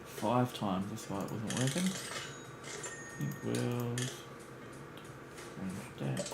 5 times, that's why it wasn't working. Ink wheels, orange deck.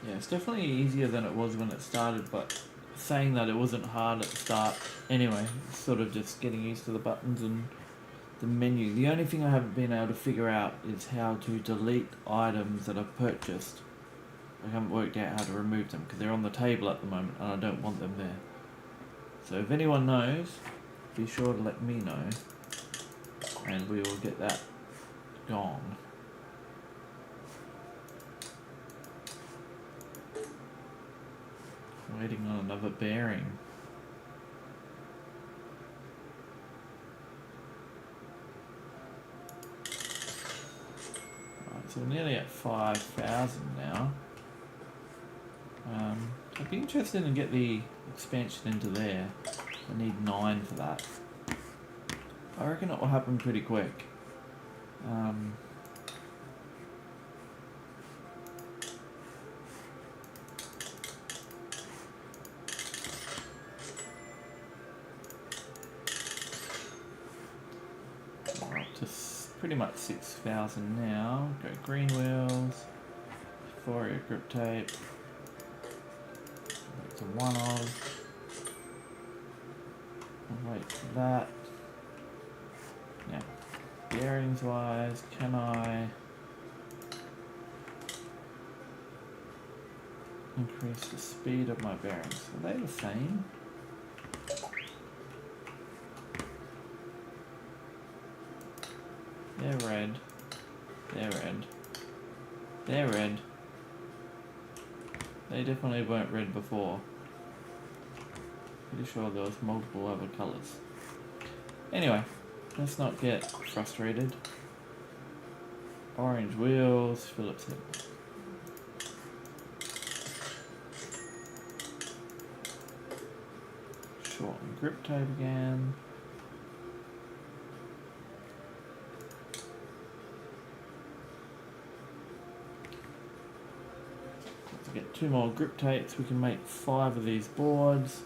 Yeah, it's definitely easier than it was when it started, but saying that it wasn't hard at the start anyway, sort of just getting used to the buttons and the menu. The only thing I haven't been able to figure out is how to delete items that I've purchased. I haven't worked out how to remove them because they're on the table at the moment and I don't want them there. So if anyone knows, be sure to let me know and we will get that gone. Waiting on another bearing. Right, so we're nearly at 5,000 now. I'd be interested in get the expansion into there. I need 9 for that. I reckon it will happen pretty quick. We're up to pretty much 6,000 now. Go green wheels, Foria grip tape. To one of. I'll wait for that. Now, bearings wise, can I increase the speed of my bearings? Are they the same? They're red. They're red. They're red. They definitely weren't red before. Pretty sure there was multiple other colours. Anyway, let's not get frustrated. Orange wheels, Phillips head. Shorten grip tape again. To get 2 more grip tapes, we can make 5 of these boards.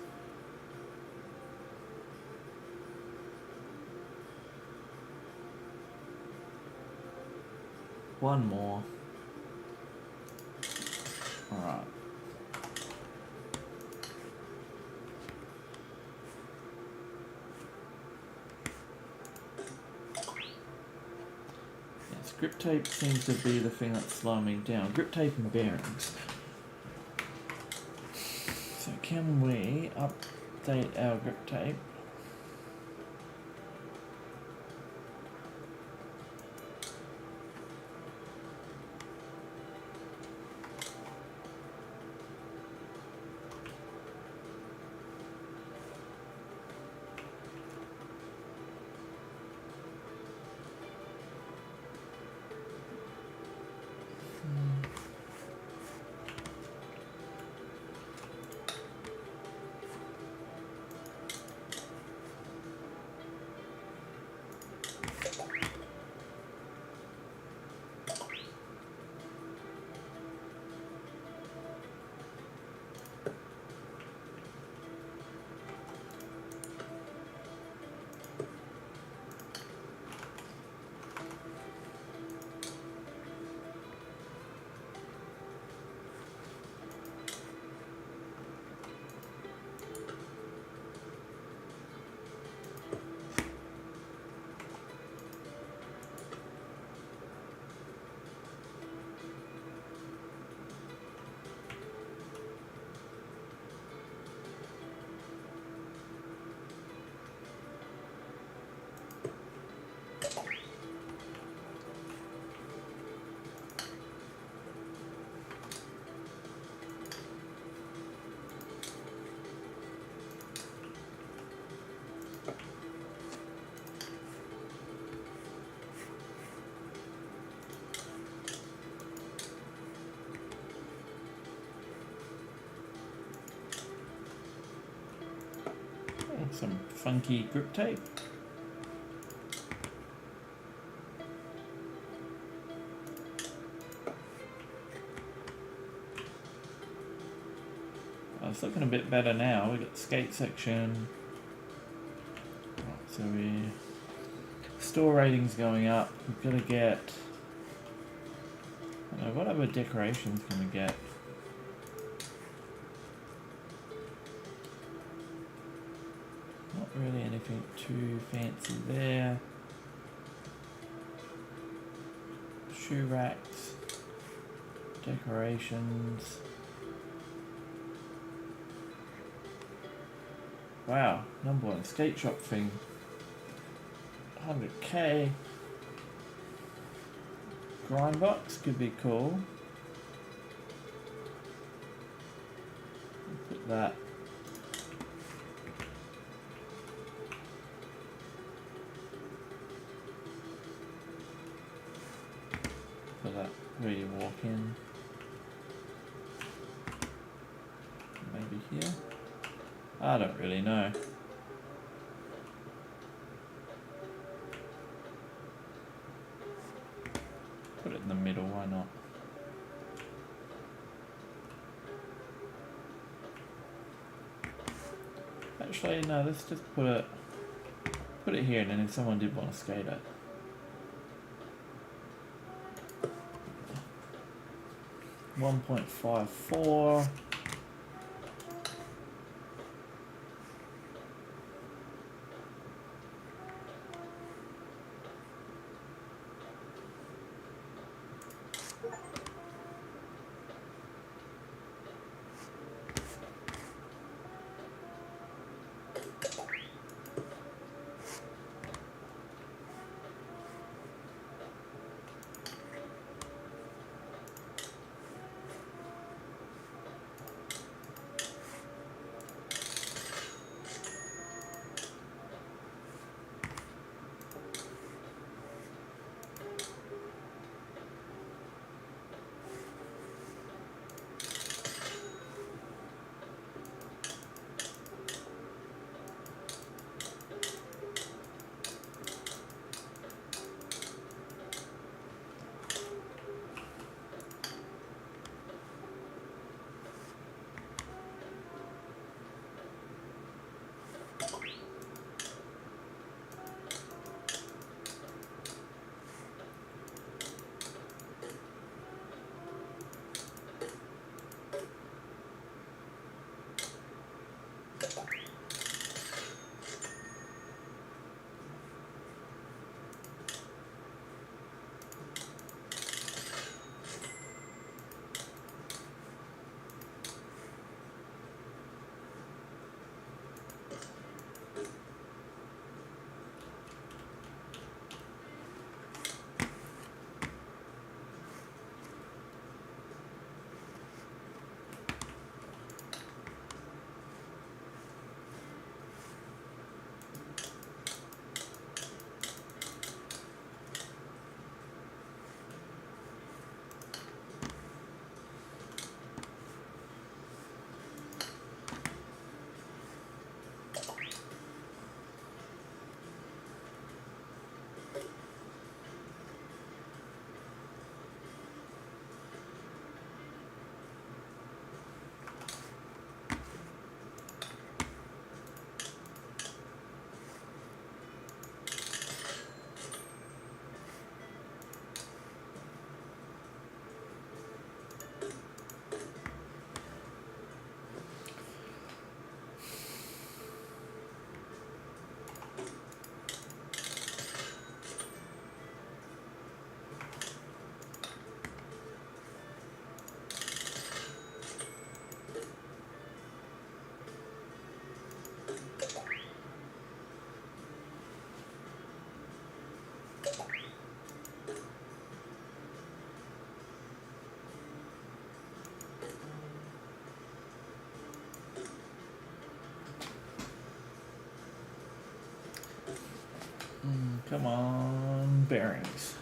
One more. Alright. Yes, grip tape seems to be the thing that's slowing me down. Grip tape and bearings. So can we update our grip tape? Some funky grip tape. Oh, it's looking a bit better now. We got the skate section. Right, so store ratings going up. We've got to get. I don't know, what other decorations can we get? really anything too fancy there. Shoe racks, decorations. Wow, number one skate shop thing. 100k. Grind box could be cool. Put that. Put that where you walk in. Maybe here. I don't really know. Put it in the middle, why not? Actually, no, let's just put it here, and then if someone did want to skate it. $1.54. Come on, bearings.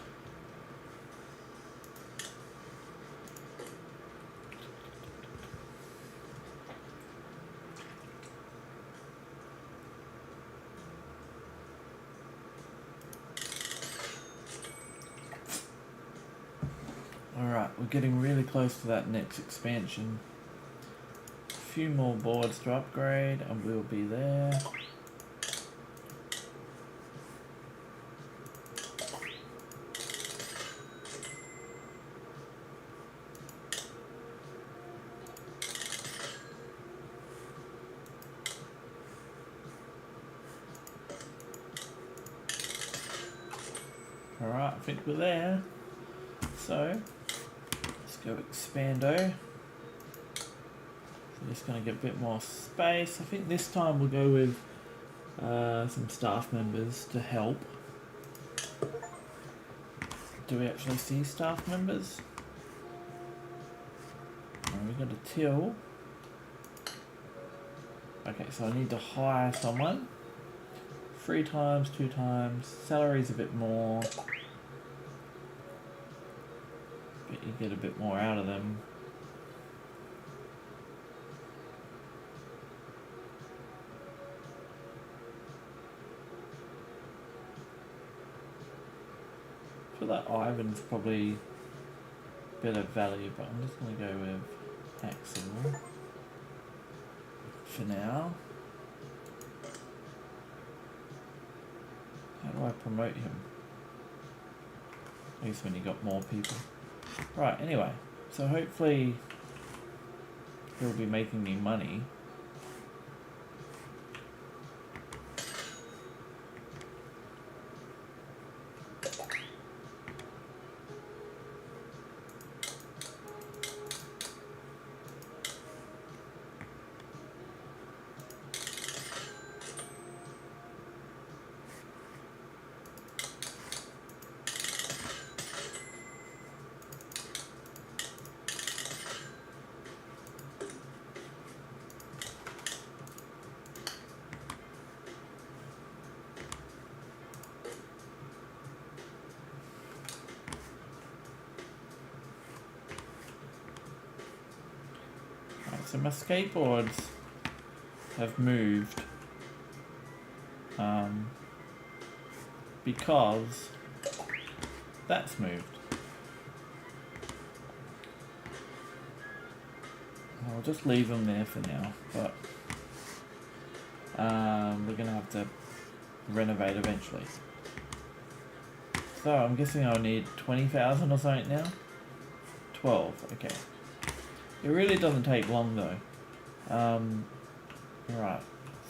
Alright, we're getting really close to that next expansion. A few more boards to upgrade and we'll be there. Alright, I think we're there. So, let's go expando. So just going to get a bit more space. I think this time we'll go with some staff members to help. Do we actually see staff members? No, we've got a till. Okay, so I need to hire someone. 3 times, 2 times. Salary's a bit more. But you get a bit more out of them. I feel like Ivan's probably better value, but I'm just going to go with Axel for now. How do I promote him? At least when you got more people. Right, anyway, so hopefully he'll be making me money. So my skateboards have moved because that's moved. I'll just leave them there for now, but we're gonna have to renovate eventually. So I'm guessing I'll need 20,000 or something now. 12, okay. It really doesn't take long though. Right,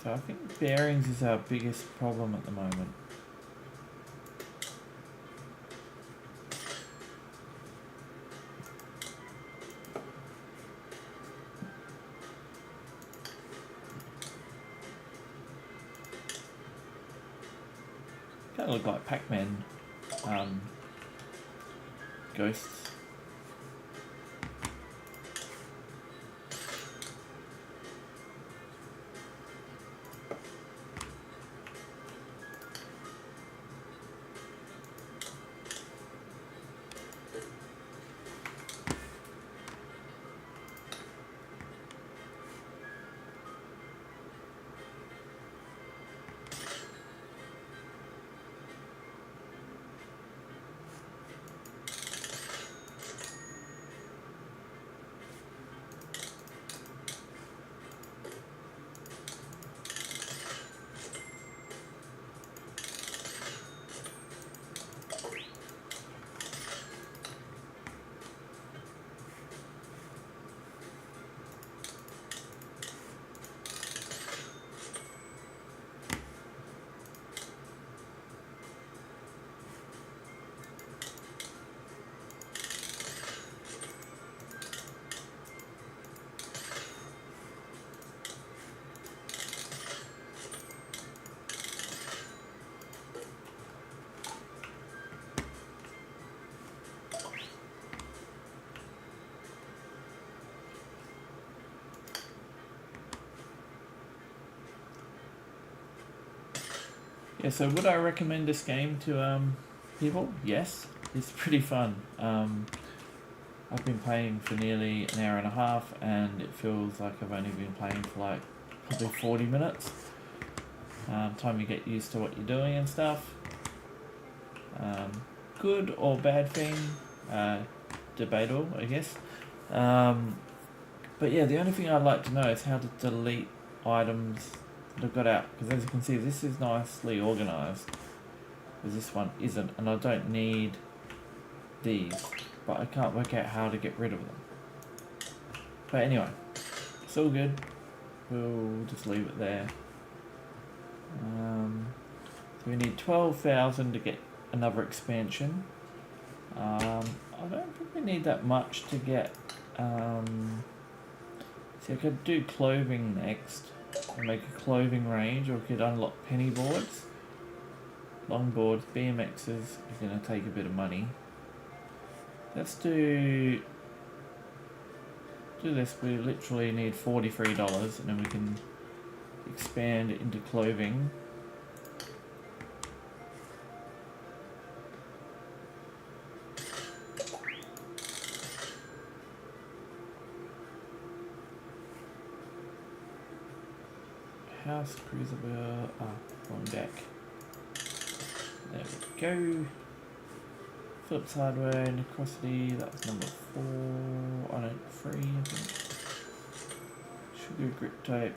so I think bearings is our biggest problem at the moment. Kind of look like Pac-Man ghosts. Yeah, so would I recommend this game to people? Yes, it's pretty fun. I've been playing for nearly an hour and a half and it feels like I've only been playing for like probably 40 minutes. Time you get used to what you're doing and stuff. Good or bad thing, debatable I guess. But yeah, the only thing I'd like to know is how to delete items that I've got out, because as you can see this is nicely organised, because this one isn't, and I don't need these, but I can't work out how to get rid of them. But anyway, it's all good, we'll just leave it there. So we need 12,000 to get another expansion. I don't think we need that much to get. See, I could do clothing next and make a clothing range, or we could unlock penny boards, longboards, BMXs. Are going to take a bit of money. Let's do this. We literally need $43, and then we can expand into clothing. House, cruiser, wrong deck. There we go. Phillips hardware, necrosity, that was number 4. Oh no, 3 I think. Sugar grip tape.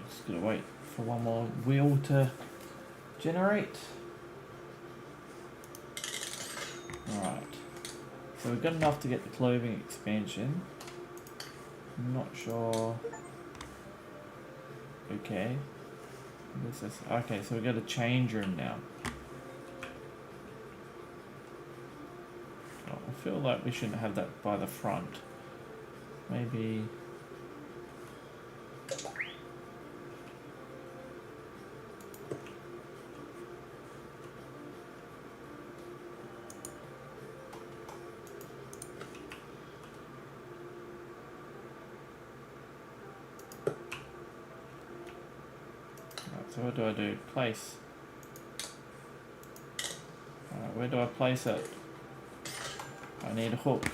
Just gotta wait for one more wheel to generate. Alright. So we've got enough to get the clothing expansion. I'm not sure. Okay. This is, okay, so we've got a change room now. Well, I feel like we shouldn't have that by the front. Maybe. So what do? Place. Alright, where do I place it? I need a hook.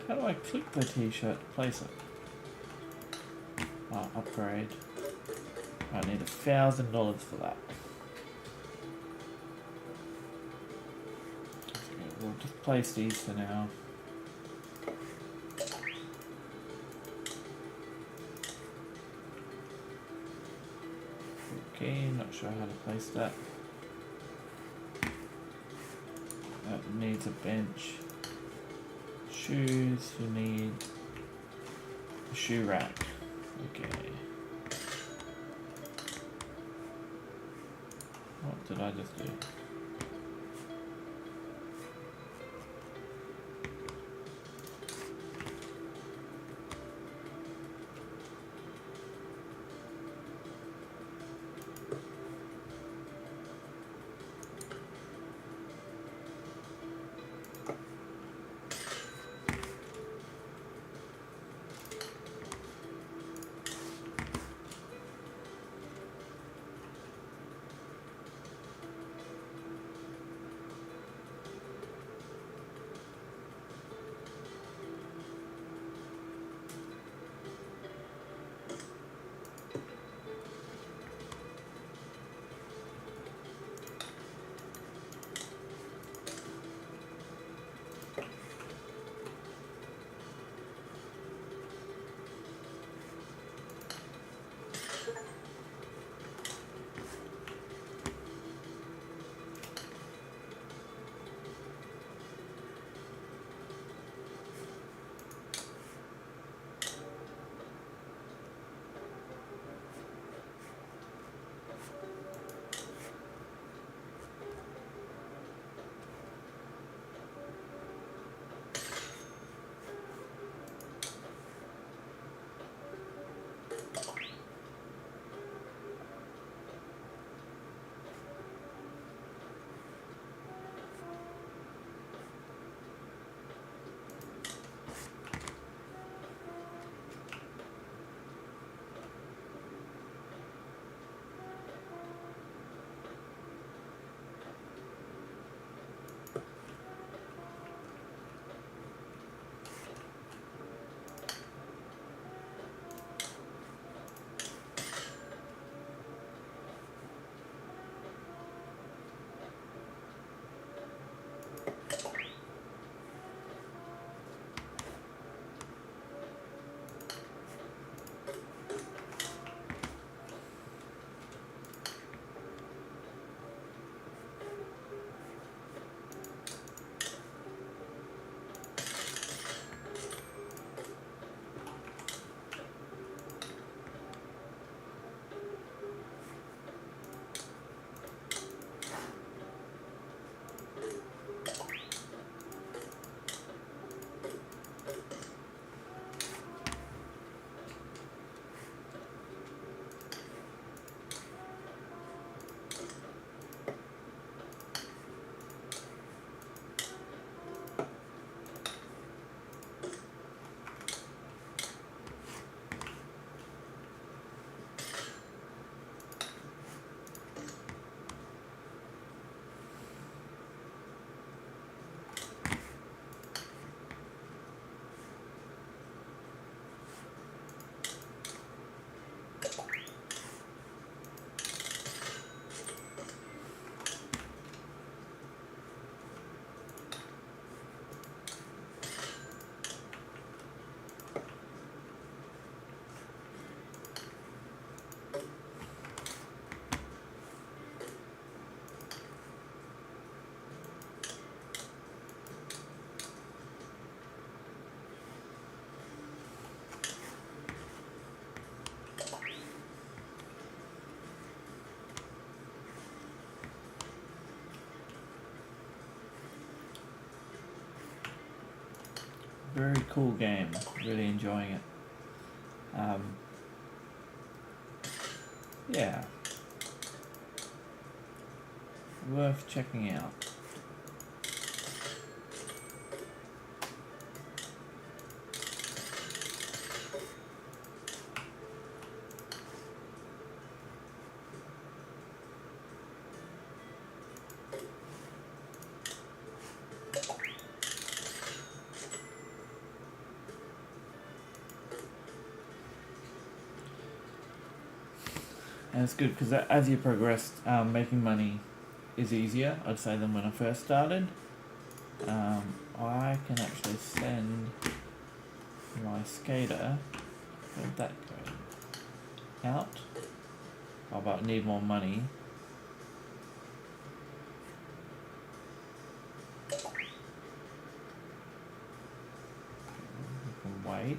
How do I click the t-shirt to place it? Oh, upgrade. I need $1,000 for that. Okay, we'll just place these for now. Okay, not sure how to place that. That needs a bench. Shoes, you need a shoe rack. Okay. What did I just do? very cool game. Really enjoying it. Yeah. Worth checking out. And it's good because as you progress, making money is easier, I'd say, than when I first started. I can actually send my skater, where'd that go, out. Oh, but I need more money. We can wait.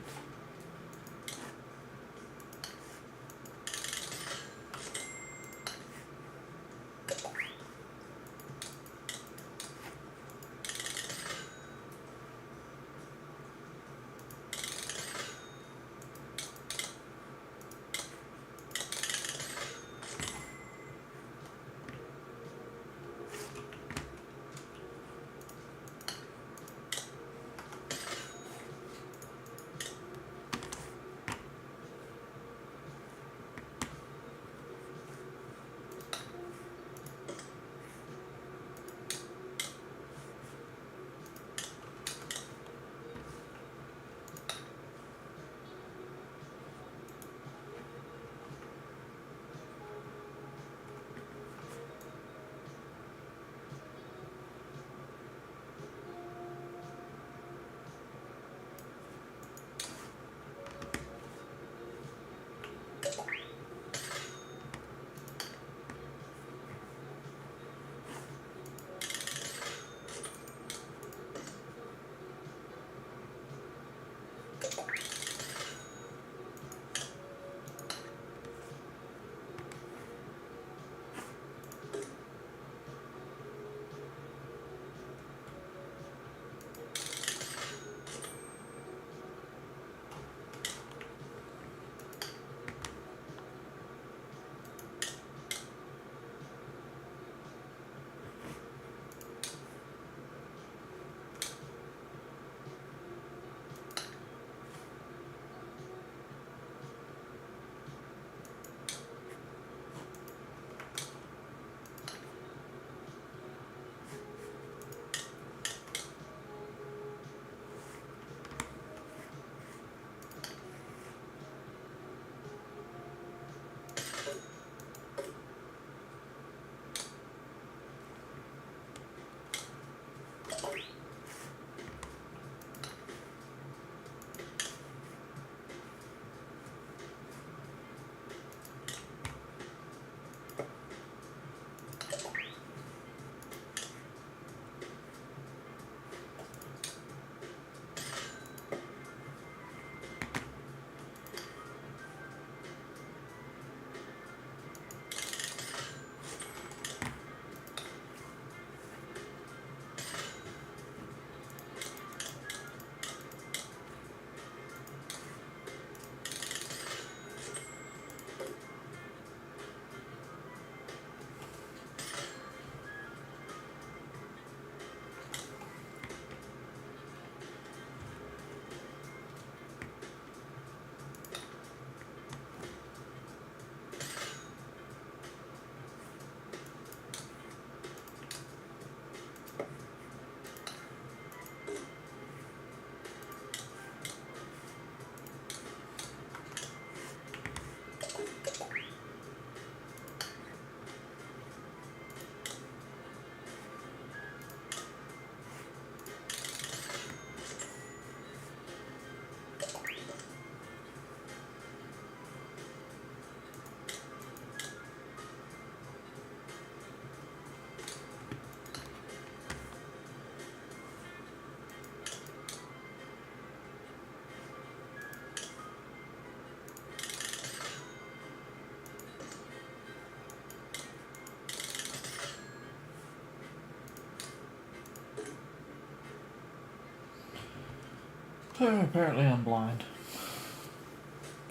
So apparently I'm blind.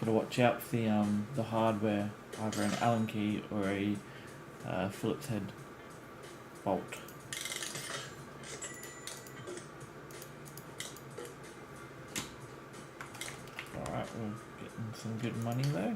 Gotta watch out for the hardware, either an Allen key or a Phillips head bolt. Alright, we're getting some good money though.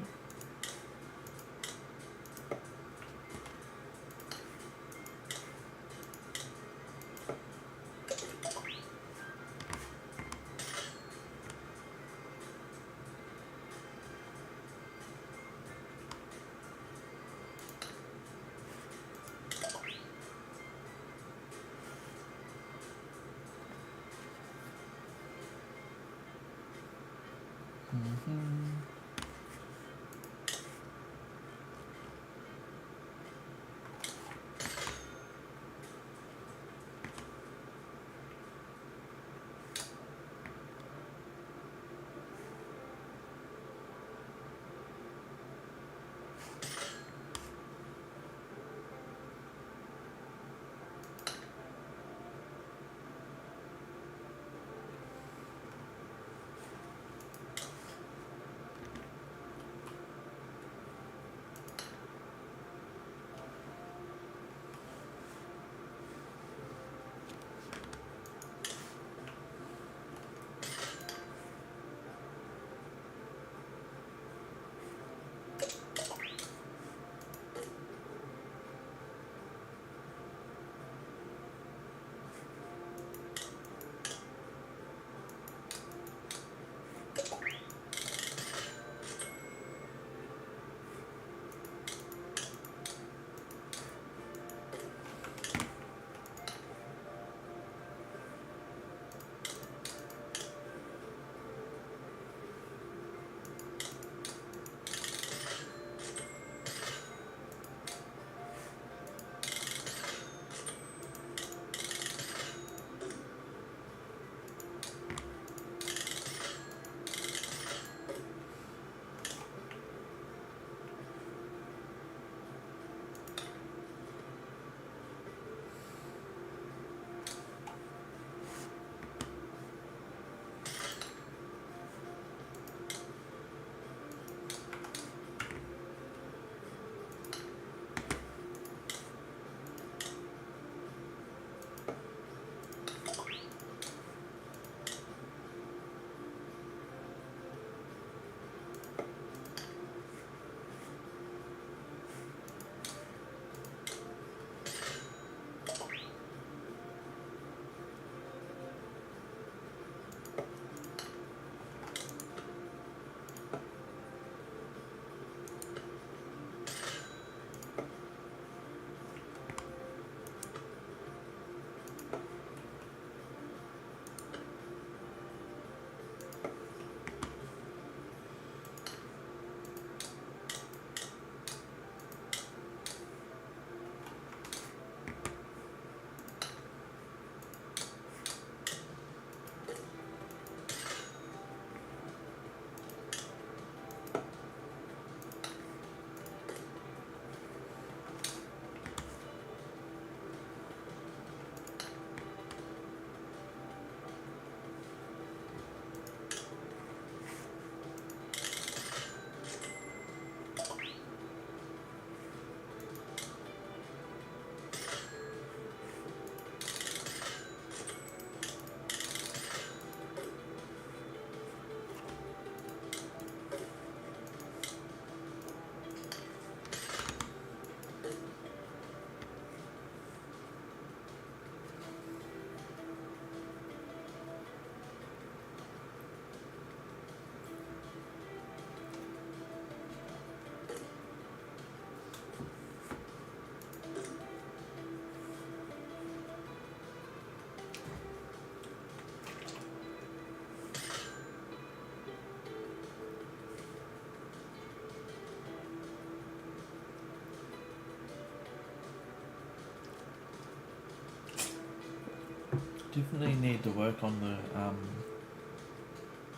Definitely need to work on the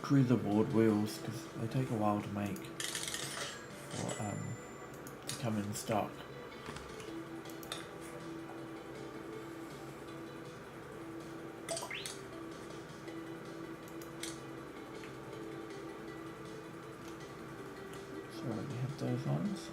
cruiser board wheels because they take a while to make or to come in stock. So we already have those ones.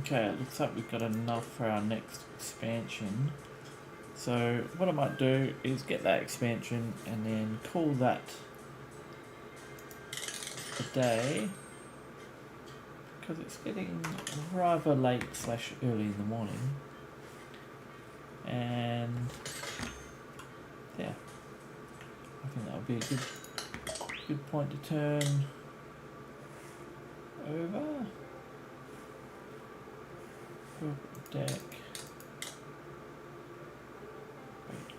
Okay, it looks like we've got enough for our next expansion. So what I might do is get that expansion and then call that a day, because it's getting rather late / early in the morning. And yeah, I think that would be a good point to turn over. Deck.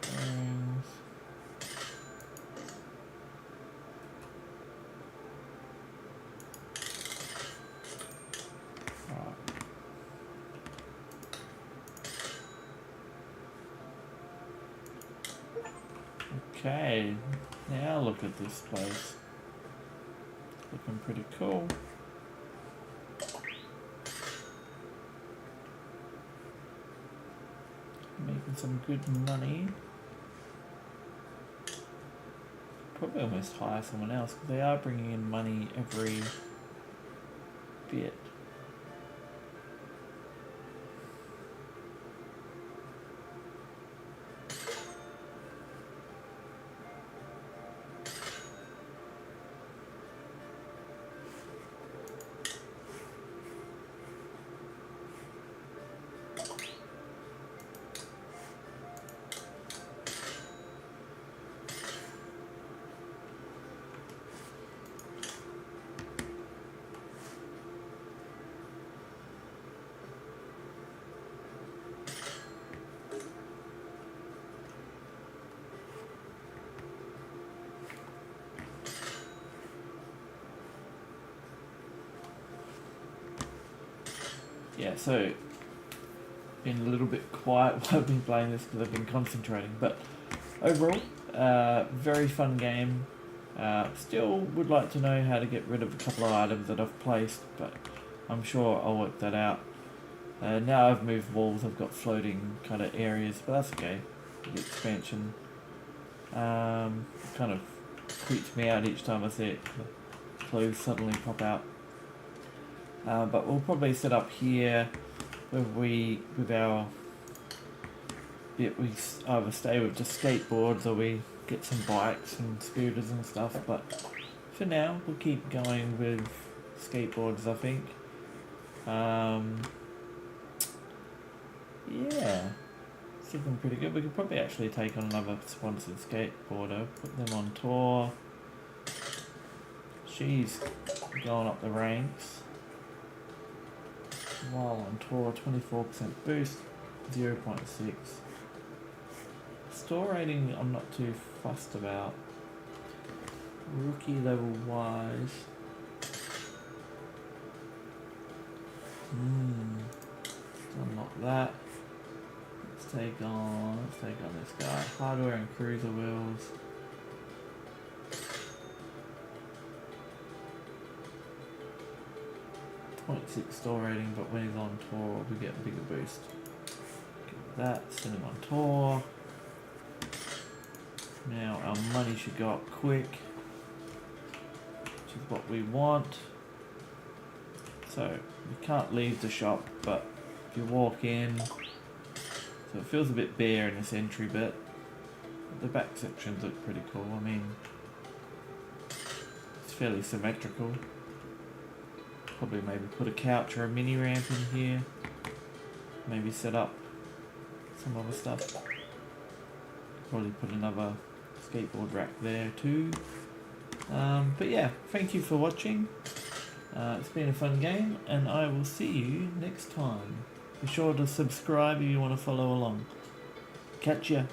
Bearings. Right. Okay, now look at this place. Looking pretty cool. Making some good money. Probably almost hire someone else because they are bringing in money every bit. Yeah, so been a little bit quiet while I've been playing this because I've been concentrating, but overall, very fun game. Still would like to know how to get rid of a couple of items that I've placed, but I'm sure I'll work that out. Now I've moved walls, I've got floating kind of areas, but that's okay. The expansion kind of creeps me out each time I see it. The clothes suddenly pop out. But we'll probably set up here with our bit. We either stay with just skateboards or we get some bikes and scooters and stuff. But for now, we'll keep going with skateboards, I think. Yeah, it's looking pretty good. We could probably actually take on another sponsored skateboarder, put them on tour. She's going up the ranks. While on tour, 24% boost, 0.6. Store rating I'm not too fussed about. Rookie level wise. Unlock that. Let's take on this guy. Hardware and cruiser wheels. 0.6 store rating, but when he's on tour, we get a bigger boost. Get that, send him on tour. Now our money should go up quick, which is what we want. So we can't leave the shop, but if you walk in, so it feels a bit bare in this entry bit. The back sections look pretty cool. I mean, it's fairly symmetrical. Probably maybe put a couch or a mini ramp in here. Maybe set up some other stuff. Probably put another skateboard rack there too. But yeah, thank you for watching. It's been a fun game, and I will see you next time. Be sure to subscribe if you want to follow along. Catch ya.